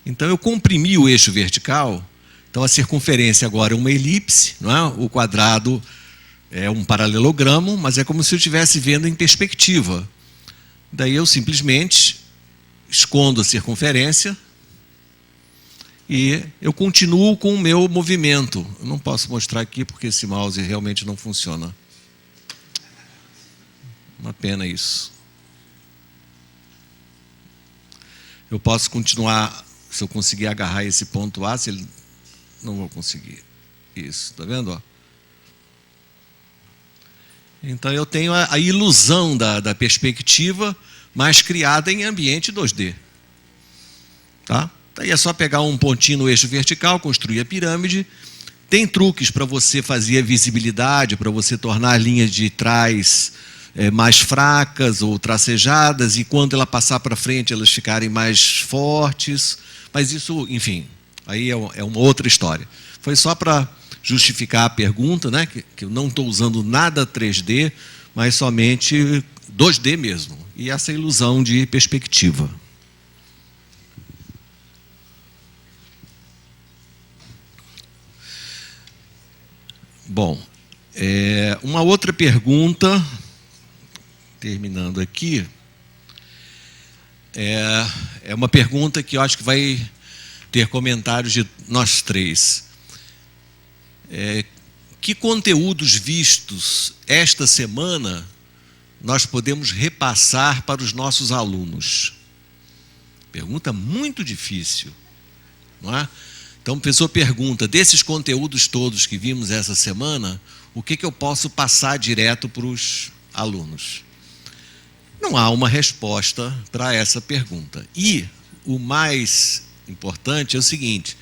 Então, eu comprimi o eixo vertical. Então, a circunferência agora é uma elipse, não é? O quadrado é um paralelogramo, mas é como se eu estivesse vendo em perspectiva. Daí, eu simplesmente escondo a circunferência e eu continuo com o meu movimento. Eu não posso mostrar aqui porque esse mouse realmente não funciona. Uma pena isso. Eu posso continuar, se eu conseguir agarrar esse ponto A, se ele... Não vou conseguir. Isso, está vendo? Ó? Então eu tenho a ilusão da perspectiva, mas criada em ambiente 2D. Tá? Daí é só pegar um pontinho no eixo vertical, construir a pirâmide. Tem truques para você fazer a visibilidade, para você tornar as linhas de trás mais fracas ou tracejadas, e quando ela passar para frente elas ficarem mais fortes. Mas isso, enfim, aí é uma outra história. Foi só para justificar a pergunta, né, que eu não estou usando nada 3D, mas somente 2D mesmo. E essa ilusão de perspectiva. Bom, uma outra pergunta, terminando aqui, é uma pergunta que eu acho que vai ter comentários de nós três. Que conteúdos vistos esta semana nós podemos repassar para os nossos alunos? Pergunta muito difícil, não é? Então, a pessoa pergunta, desses conteúdos todos que vimos essa semana, o que eu posso passar direto para os alunos? Não há uma resposta para essa pergunta. E o mais importante é o seguinte,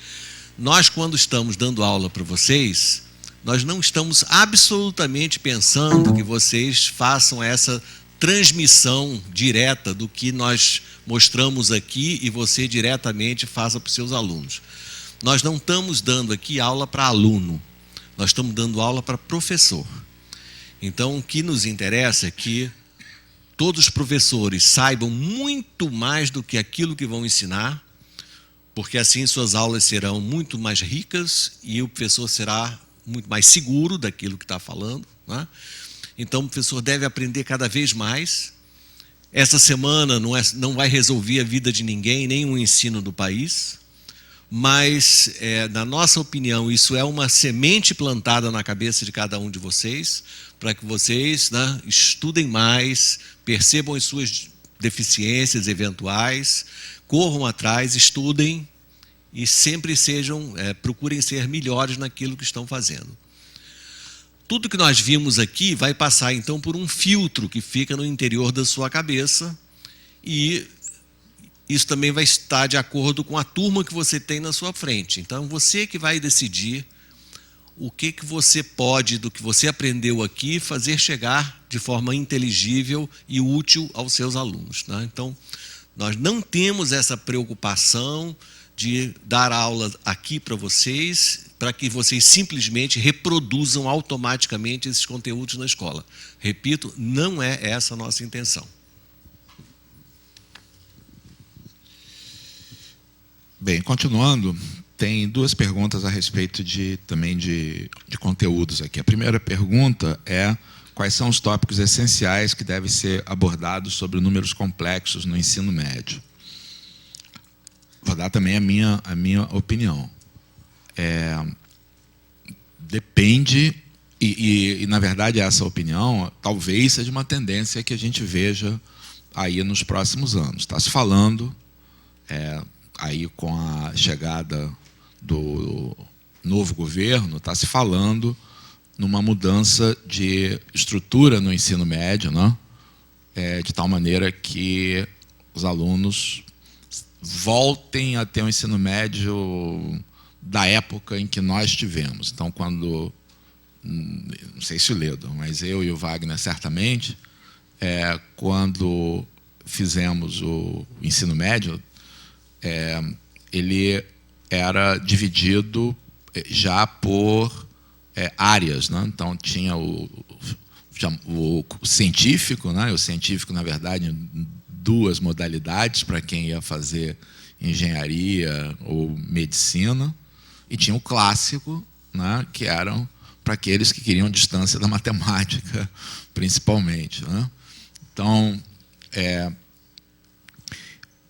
nós quando estamos dando aula para vocês, nós não estamos absolutamente pensando que vocês façam essa transmissão direta do que nós mostramos aqui e você diretamente faça para os seus alunos. Nós não estamos dando aqui aula para aluno, nós estamos dando aula para professor. Então, o que nos interessa é que todos os professores saibam muito mais do que aquilo que vão ensinar, porque assim suas aulas serão muito mais ricas e o professor será muito mais seguro daquilo que está falando, né? Então, o professor deve aprender cada vez mais. Essa semana não vai resolver a vida de ninguém, nem o ensino do país. mas, na nossa opinião, isso é uma semente plantada na cabeça de cada um de vocês, para que vocês, né, estudem mais, percebam as suas deficiências eventuais, corram atrás, estudem e sempre procurem ser melhores naquilo que estão fazendo. Tudo que nós vimos aqui vai passar, então, por um filtro que fica no interior da sua cabeça, e isso também vai estar de acordo com a turma que você tem na sua frente. Então, você que vai decidir o que você pode, do que você aprendeu aqui, fazer chegar de forma inteligível e útil aos seus alunos, né? Então, nós não temos essa preocupação de dar aula aqui para vocês, para que vocês simplesmente reproduzam automaticamente esses conteúdos na escola. Repito, não é essa a nossa intenção.
Bem, continuando, tem duas perguntas a respeito também de conteúdos aqui. A primeira pergunta é: quais são os tópicos essenciais que devem ser abordados sobre números complexos no ensino médio? Vou dar também a minha opinião. Depende, e na verdade essa opinião talvez seja uma tendência que a gente veja aí nos próximos anos. Está se falando, aí com a chegada do novo governo, está se falando numa mudança de estrutura no ensino médio, né? De tal maneira que os alunos voltem a ter um ensino médio da época em que nós tivemos. Então, quando, não sei se o Ledo, mas eu e o Wagner certamente, quando fizemos o ensino médio, ele era dividido já por áreas, né? Então tinha o científico, né? O científico, na verdade, em duas modalidades para quem ia fazer engenharia ou medicina, e tinha o clássico, né? Que eram para aqueles que queriam distância da matemática, principalmente, né? Então,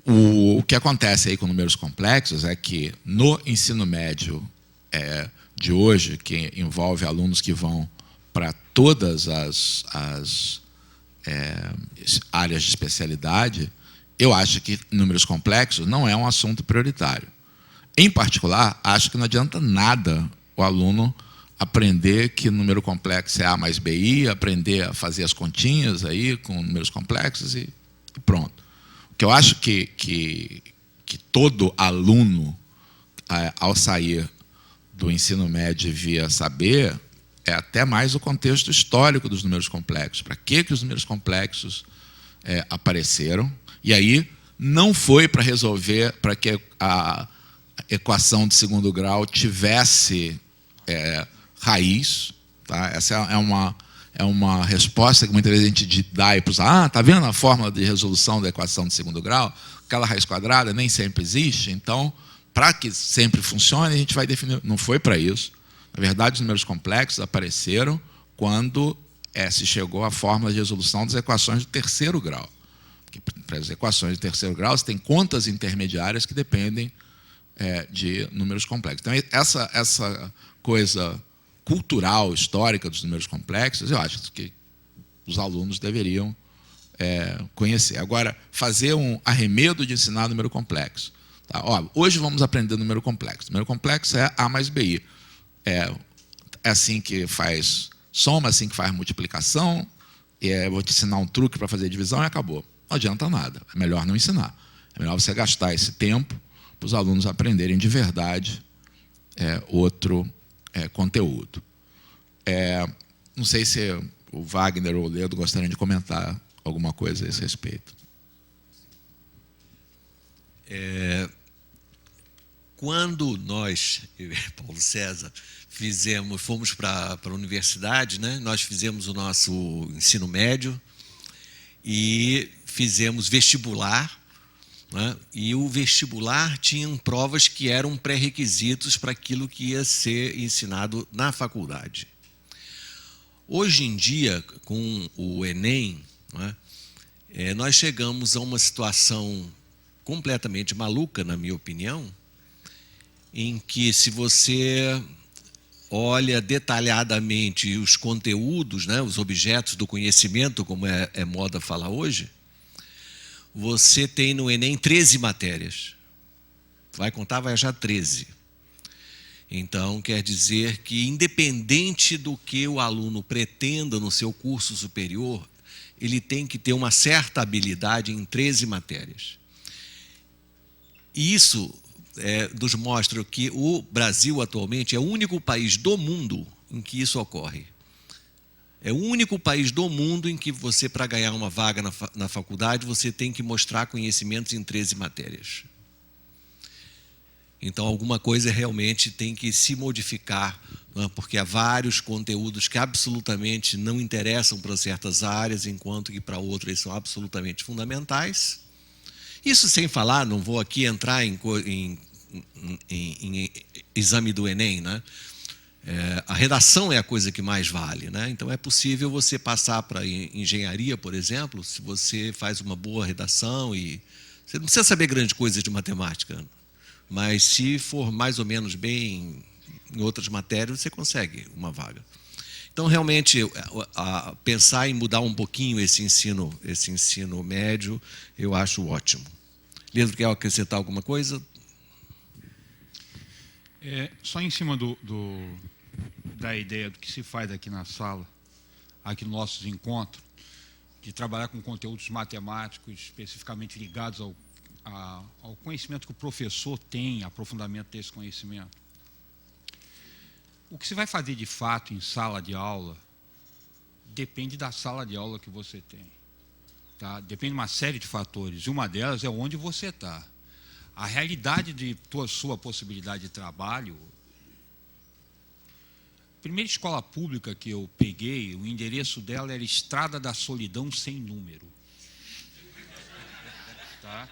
o que acontece aí com números complexos é que no ensino médio de hoje, que envolve alunos que vão para todas as áreas de especialidade, eu acho que números complexos não é um assunto prioritário. Em particular, acho que não adianta nada o aluno aprender que número complexo é A mais BI, aprender a fazer as continhas aí com números complexos e pronto. O que eu acho que todo aluno, ao sair do ensino médio, devia saber é até mais o contexto histórico dos números complexos. Para que os números complexos apareceram? E aí não foi para resolver, para que a equação de segundo grau tivesse raiz. Tá? Essa é uma resposta que muitas vezes a gente dá para os tá vendo a fórmula de resolução da equação de segundo grau? Aquela raiz quadrada nem sempre existe, então, para que sempre funcione, a gente vai definir. Não foi para isso. Na verdade, os números complexos apareceram quando se chegou à fórmula de resolução das equações de terceiro grau. Porque para as equações de terceiro grau, você tem contas intermediárias que dependem de números complexos. Então, essa coisa cultural, histórica dos números complexos, eu acho que os alunos deveriam conhecer. Agora, fazer um arremedo de ensinar número complexo. Tá? Hoje vamos aprender número complexo. Número complexo é A mais BI. É assim que faz soma, assim que faz multiplicação, vou te ensinar um truque para fazer divisão e acabou. Não adianta nada, é melhor não ensinar. É melhor você gastar esse tempo para os alunos aprenderem de verdade outro conteúdo. Não sei se o Wagner ou o Ledo gostariam de comentar alguma coisa a esse respeito.
Quando nós, eu e Paulo César, fomos para a universidade, né? Nós fizemos o nosso ensino médio e fizemos vestibular, né? E o vestibular tinha provas que eram pré-requisitos para aquilo que ia ser ensinado na faculdade. Hoje em dia, com o Enem, né, nós chegamos a uma situação completamente maluca, na minha opinião, em que, se você olha detalhadamente os conteúdos, né, os objetos do conhecimento, como é moda falar hoje, você tem no Enem 13 matérias. Vai contar, vai achar 13. Então, quer dizer que, independente do que o aluno pretenda no seu curso superior, ele tem que ter uma certa habilidade em 13 matérias. E isso nos mostra que o Brasil, atualmente, é o único país do mundo em que isso ocorre. É o único país do mundo em que você, para ganhar uma vaga na faculdade, você tem que mostrar conhecimentos em 13 matérias. Então, alguma coisa realmente tem que se modificar, né? Porque há vários conteúdos que absolutamente não interessam para certas áreas, enquanto que para outras eles são absolutamente fundamentais. Isso sem falar, não vou aqui entrar em exame do Enem, né? A redação é a coisa que mais vale, né? Então, é possível você passar para engenharia, por exemplo, se você faz uma boa redação e você não precisa saber grande coisa de matemática, mas se for mais ou menos bem em outras matérias, você consegue uma vaga. Então, realmente, pensar em mudar um pouquinho esse ensino médio, eu acho ótimo. Leandro, quer acrescentar alguma coisa?
Só em cima da ideia do que se faz aqui na sala, aqui nos nossos encontros, de trabalhar com conteúdos matemáticos especificamente ligados ao conhecimento que o professor tem, aprofundamento desse conhecimento. O que se vai fazer de fato em sala de aula depende da sala de aula que você tem. Tá? Depende de uma série de fatores, e uma delas é onde você está. A realidade de sua possibilidade de trabalho. A primeira escola pública que eu peguei, o endereço dela era Estrada da Solidão sem número. Tá?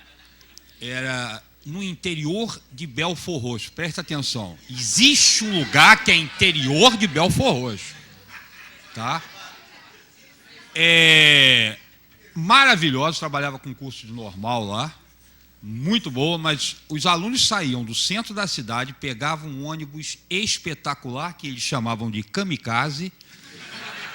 Era no interior de Belford Roxo. Presta atenção. Existe um lugar que é interior de Belford Roxo. Tá? Maravilhoso, trabalhava com curso de normal lá. Muito boa, mas os alunos saíam do centro da cidade, pegavam um ônibus espetacular, que eles chamavam de kamikaze,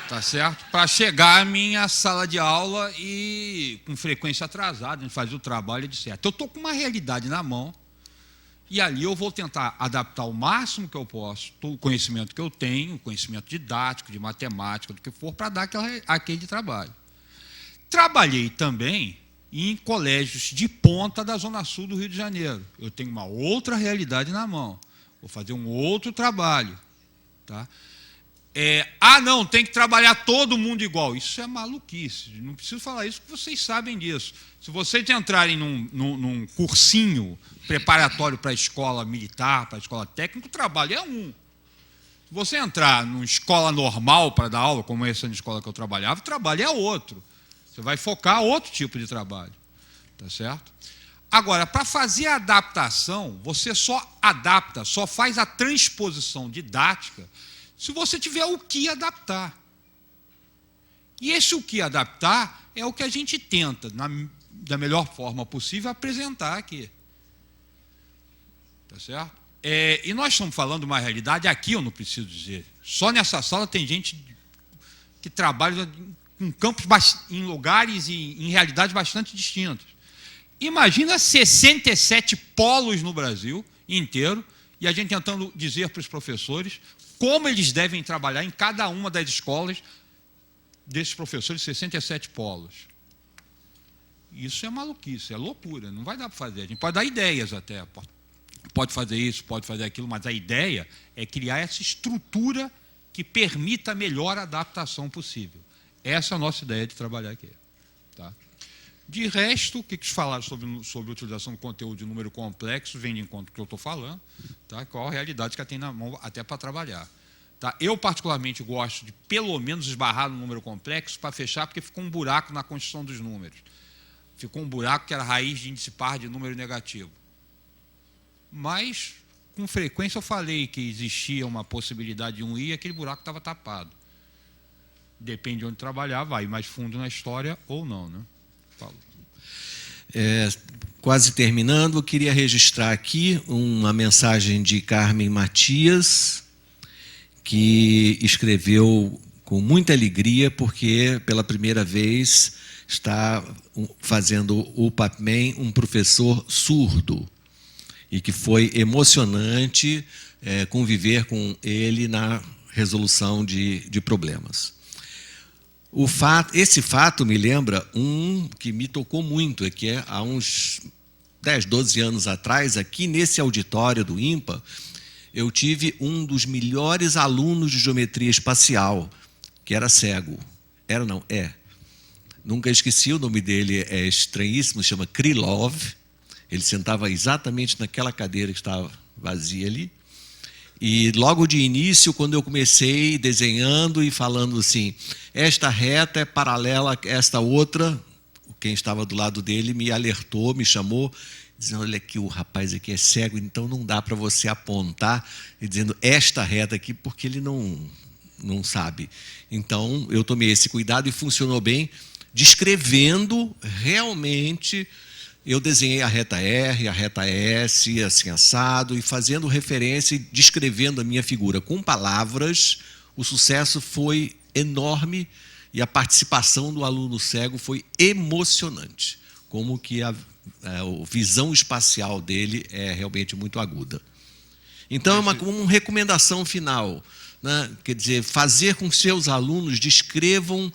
tá certo? Para chegar à minha sala de aula e com frequência atrasada, a gente fazia o trabalho, etc. Então, eu estou com uma realidade na mão e ali eu vou tentar adaptar o máximo que eu posso, todo o conhecimento que eu tenho, conhecimento didático, de matemática, do que for, para dar aquele trabalho. Trabalhei também em colégios de ponta da Zona Sul do Rio de Janeiro. Eu tenho uma outra realidade na mão. Vou fazer um outro trabalho. Tá? Não, tem que trabalhar todo mundo igual. Isso é maluquice. Não preciso falar isso, porque vocês sabem disso. Se vocês entrarem num cursinho preparatório para a escola militar, para a escola técnica, o trabalho é um. Se você entrar numa escola normal para dar aula, como essa na escola que eu trabalhava, o trabalho é outro. Você vai focar outro tipo de trabalho. Tá certo? Agora, para fazer a adaptação, você só adapta, só faz a transposição didática se você tiver o que adaptar. E esse o que adaptar é o que a gente tenta, da melhor forma possível, apresentar aqui. Tá certo? E nós estamos falando de uma realidade, aqui eu não preciso dizer, só nessa sala tem gente que trabalha em campos, em lugares e em realidades bastante distintas. Imagina 67 polos no Brasil inteiro, e a gente tentando dizer para os professores como eles devem trabalhar em cada uma das escolas desses professores, 67 polos. Isso é maluquice, é loucura, não vai dar para fazer. A gente pode dar ideias até, pode fazer isso, pode fazer aquilo, mas a ideia é criar essa estrutura que permita a melhor adaptação possível. Essa é a nossa ideia de trabalhar aqui. Tá? De resto, o que falaram sobre a utilização do conteúdo de número complexo vem de encontro com o que eu estou falando, tá? Qual a realidade que ela tem na mão até para trabalhar. Tá? Eu, particularmente, gosto de, pelo menos, esbarrar no número complexo para fechar, porque ficou um buraco na construção dos números. Ficou um buraco que era raiz de índice par de número negativo. Mas, com frequência, eu falei que existia uma possibilidade de um I e aquele buraco estava tapado. Depende de onde trabalhar, vai mais fundo na história ou não, né? Paulo.
quase terminando, eu queria registrar aqui uma mensagem de Carmen Matias, que escreveu com muita alegria, porque pela primeira vez está fazendo o PAPMEN um professor surdo, e que foi emocionante conviver com ele na resolução de problemas. Esse fato me lembra um que me tocou muito, que há uns 10, 12 anos atrás, aqui nesse auditório do IMPA, eu tive um dos melhores alunos de geometria espacial, que era cego. Era não, é. Nunca esqueci, o nome dele é estranhíssimo, chama Krylov. Ele sentava exatamente naquela cadeira que estava vazia ali. E logo de início, quando eu comecei desenhando e falando assim, esta reta é paralela a esta outra, quem estava do lado dele me alertou, me chamou, dizendo, olha aqui, o rapaz aqui é cego, então não dá para você apontar, e dizendo esta reta aqui, porque ele não sabe. Então, eu tomei esse cuidado e funcionou bem, descrevendo realmente. Eu desenhei a reta R, a reta S, assim assado, e fazendo referência e descrevendo a minha figura com palavras. O sucesso foi enorme e a participação do aluno cego foi emocionante, como que a visão espacial dele é realmente muito aguda. Então, é uma recomendação final, né? Quer dizer, fazer com que seus alunos descrevam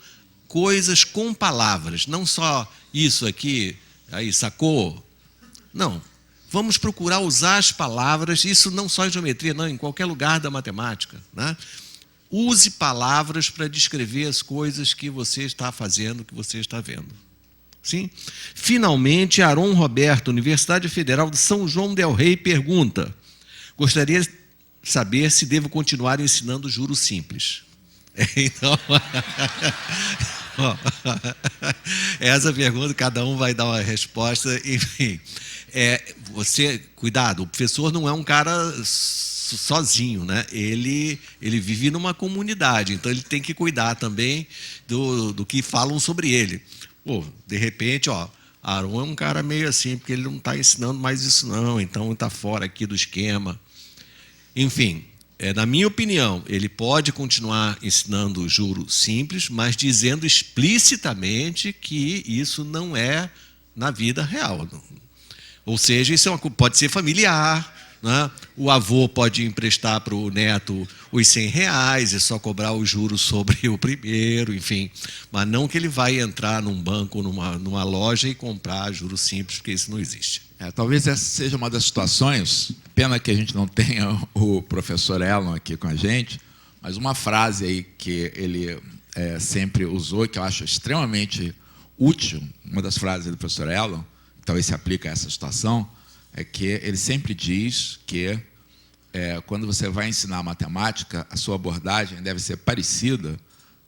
coisas com palavras, não só isso aqui, aí, sacou? Não. Vamos procurar usar as palavras, isso não só em geometria, não, em qualquer lugar da matemática, né? Use palavras para descrever as coisas que você está fazendo, que você está vendo. Sim? Finalmente, Aron Roberto, Universidade Federal de São João del Rei, pergunta: gostaria de saber se devo continuar ensinando juros simples. Então... essa pergunta, cada um vai dar uma resposta, enfim. Cuidado, o professor não é um cara sozinho, né? Ele vive numa comunidade, então ele tem que cuidar também do que falam sobre ele. Pô, de repente, Aron é um cara meio assim, porque ele não está ensinando mais isso não, então está fora aqui do esquema. Enfim, na minha opinião, ele pode continuar ensinando juro simples, mas dizendo explicitamente que isso não é na vida real. Ou seja, isso pode ser familiar, né? O avô pode emprestar para o neto os R$100 e só cobrar os juros sobre o primeiro, enfim. Mas não que ele vai entrar num banco, numa loja e comprar juros simples, porque isso não existe.
Talvez essa seja uma das situações, pena que a gente não tenha o professor Elon aqui com a gente, mas uma frase aí que ele sempre usou, que eu acho extremamente útil, uma das frases do professor Elon, que talvez se aplique a essa situação, é que ele sempre diz que quando você vai ensinar matemática, a sua abordagem deve ser parecida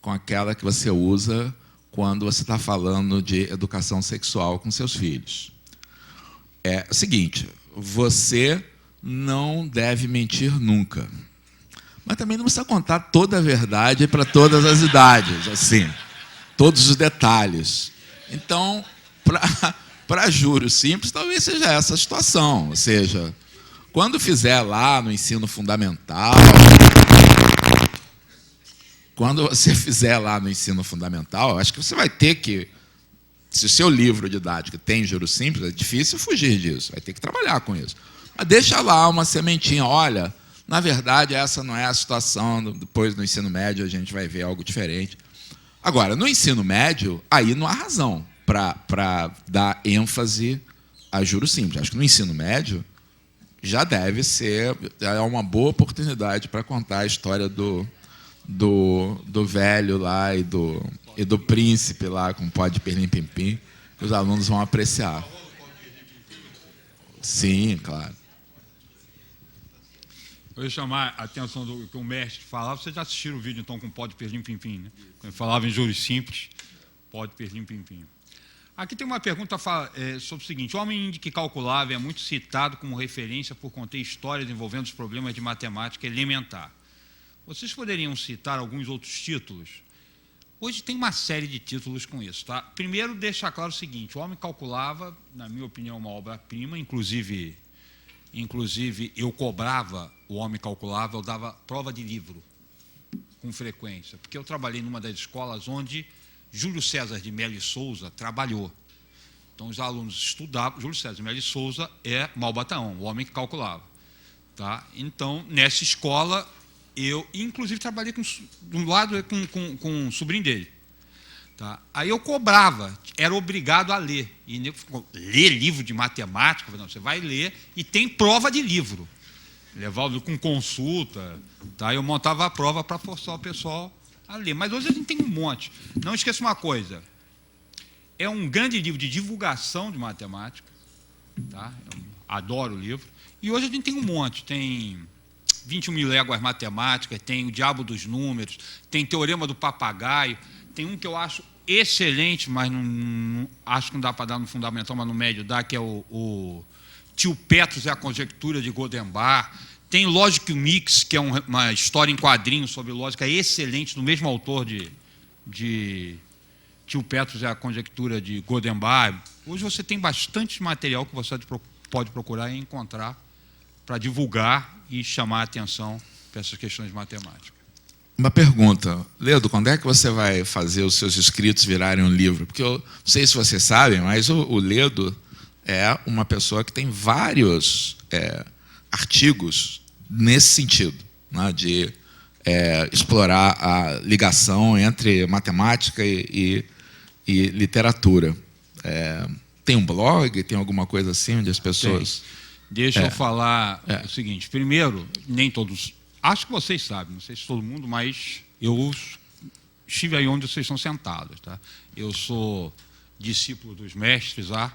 com aquela que você usa quando você está falando de educação sexual com seus filhos. É o seguinte, você não deve mentir nunca. Mas também não precisa contar toda a verdade para todas as idades, assim, todos os detalhes. Então, para juros simples, talvez seja essa a situação. Ou seja, quando fizer lá no ensino fundamental, acho que você vai ter que, se o seu livro didático tem juros simples, é difícil fugir disso, vai ter que trabalhar com isso. Mas deixa lá uma sementinha, olha, na verdade essa não é a situação, depois no ensino médio a gente vai ver algo diferente. Agora, no ensino médio, aí não há razão para dar ênfase a juros simples. Acho que no ensino médio já deve ser uma boa oportunidade para contar a história do velho lá e do príncipe lá com pó de perlim-pim-pim, que os alunos vão apreciar. Sim, claro.
Eu ia chamar a atenção do que o mestre falava. Vocês já assistiram o vídeo, então, com pó de perlim-pim-pim, né? Quando ele falava em juros simples, pó de perlim-pim-pim. Aqui tem uma pergunta sobre o seguinte: o homem que calculava é muito citado como referência por conter histórias envolvendo os problemas de matemática elementar. Vocês poderiam citar alguns outros títulos Hoje tem uma série de títulos com isso. Tá? Primeiro, deixar claro o seguinte, O Homem Calculava, na minha opinião, uma obra-prima, inclusive eu cobrava O Homem Calculava, eu dava prova de livro com frequência, porque eu trabalhei numa das escolas onde Júlio César de Mello e Souza trabalhou. Então, os alunos estudavam, Júlio César de Mello e Souza é Malbataão, o homem que calculava. Tá? Então, nessa escola, eu, inclusive, trabalhei de um lado com um sobrinho dele. Tá? Aí eu cobrava, era obrigado a ler. E ler livro de matemática, não, você vai ler e tem prova de livro. Levava com consulta, tá? Eu montava a prova para forçar o pessoal a ler. Mas hoje a gente tem um monte. Não esqueça uma coisa, é um grande livro de divulgação de matemática, tá? Eu adoro o livro. E hoje a gente tem um monte, tem 21.000 léguas matemáticas, tem o Diabo dos Números, tem Teorema do Papagaio, tem um que eu acho excelente, mas não acho que não dá para dar no fundamental, mas no médio dá, que é o Tio Petros e a Conjectura de Godembar. Tem Logic Mix, que é uma história em quadrinhos sobre lógica excelente, do mesmo autor de Tio Petros e a Conjectura de Godembar. Hoje você tem bastante material que você pode procurar e encontrar para divulgar e chamar a atenção para essas questões de matemática.
Uma pergunta. Ledo, quando é que você vai fazer os seus escritos virarem um livro? Porque eu não sei se vocês sabem, mas o Ledo é uma pessoa que tem vários artigos nesse sentido, né, de explorar a ligação entre matemática e literatura. Tem um blog, tem alguma coisa assim, onde as pessoas...
Deixa eu falar o seguinte. Primeiro, nem todos... Acho que vocês sabem, não sei se todo mundo, mas eu estive aí onde vocês estão sentados. Tá? Eu sou discípulo dos mestres há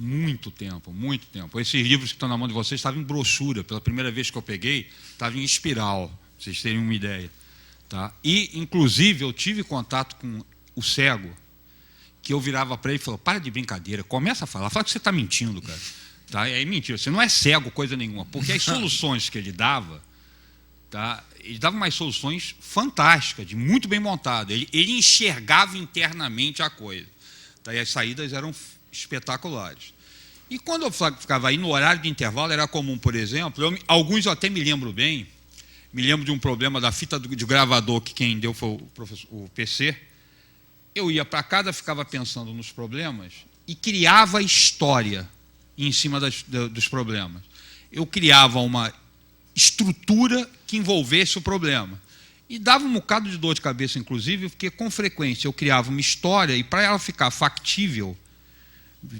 muito tempo, muito tempo. Esses livros que estão na mão de vocês estavam em brochura. Pela primeira vez que eu peguei, estava em espiral, para vocês terem uma ideia. Tá? E, inclusive, eu tive contato com o cego, que eu virava para ele e falava, para de brincadeira, começa a falar, fala que você está mentindo, cara. Tá? E aí, mentira, você não é cego, coisa nenhuma, porque as soluções que ele dava, tá? Ele dava umas soluções fantásticas, de muito bem montada. Ele enxergava internamente a coisa. Tá? E as saídas eram espetaculares. E quando eu ficava aí no horário de intervalo, era comum, por exemplo, alguns eu até me lembro bem, me lembro de um problema da fita de gravador, que quem deu foi o PC. Eu ia para casa, ficava pensando nos problemas e criava história em cima dos problemas. Eu criava uma estrutura que envolvesse o problema. E dava um bocado de dor de cabeça, inclusive, porque com frequência eu criava uma história e para ela ficar factível,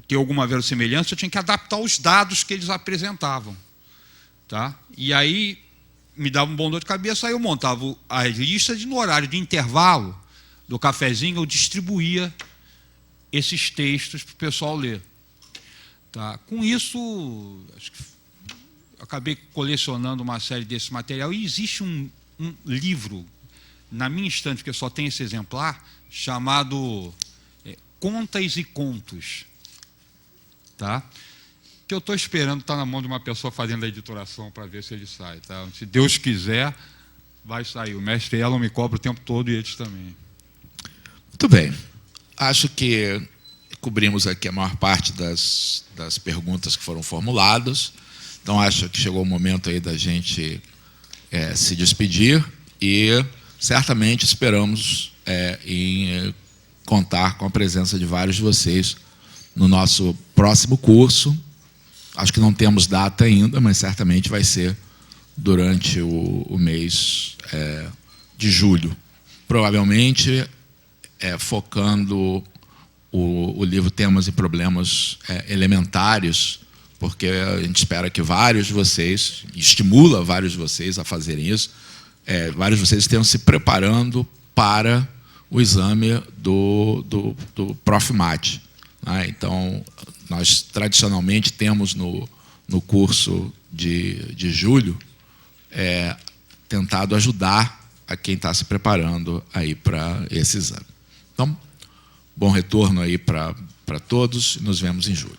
ter alguma verossimilhança, eu tinha que adaptar os dados que eles apresentavam. Tá? E aí me dava um bom dor de cabeça, aí eu montava as listas e no horário de intervalo do cafezinho eu distribuía esses textos para o pessoal ler. Tá? Com isso, acho que eu acabei colecionando uma série desse material e existe um livro, na minha estante, porque eu só tenho esse exemplar, chamado Contas e Contos. Tá? Que eu estou esperando estar na mão de uma pessoa fazendo a editoração para ver se ele sai. Tá? Se Deus quiser, vai sair. O mestre Elon me cobra o tempo todo e eles também.
Muito bem. Acho que cobrimos aqui a maior parte das perguntas que foram formuladas. Então, acho que chegou o momento aí da gente se despedir e certamente esperamos em contar com a presença de vários de vocês no nosso próximo curso. Acho que não temos data ainda, mas certamente vai ser durante o mês de julho. Provavelmente focando o livro Temas e Problemas Elementares, porque a gente espera que vários de vocês, estimula vários de vocês a fazerem isso, vários de vocês estejam se preparando para o exame do Profmat. Né? Então, nós tradicionalmente temos no curso de julho tentado ajudar a quem está se preparando aí para esse exame. Então, bom retorno aí para todos e nos vemos em julho.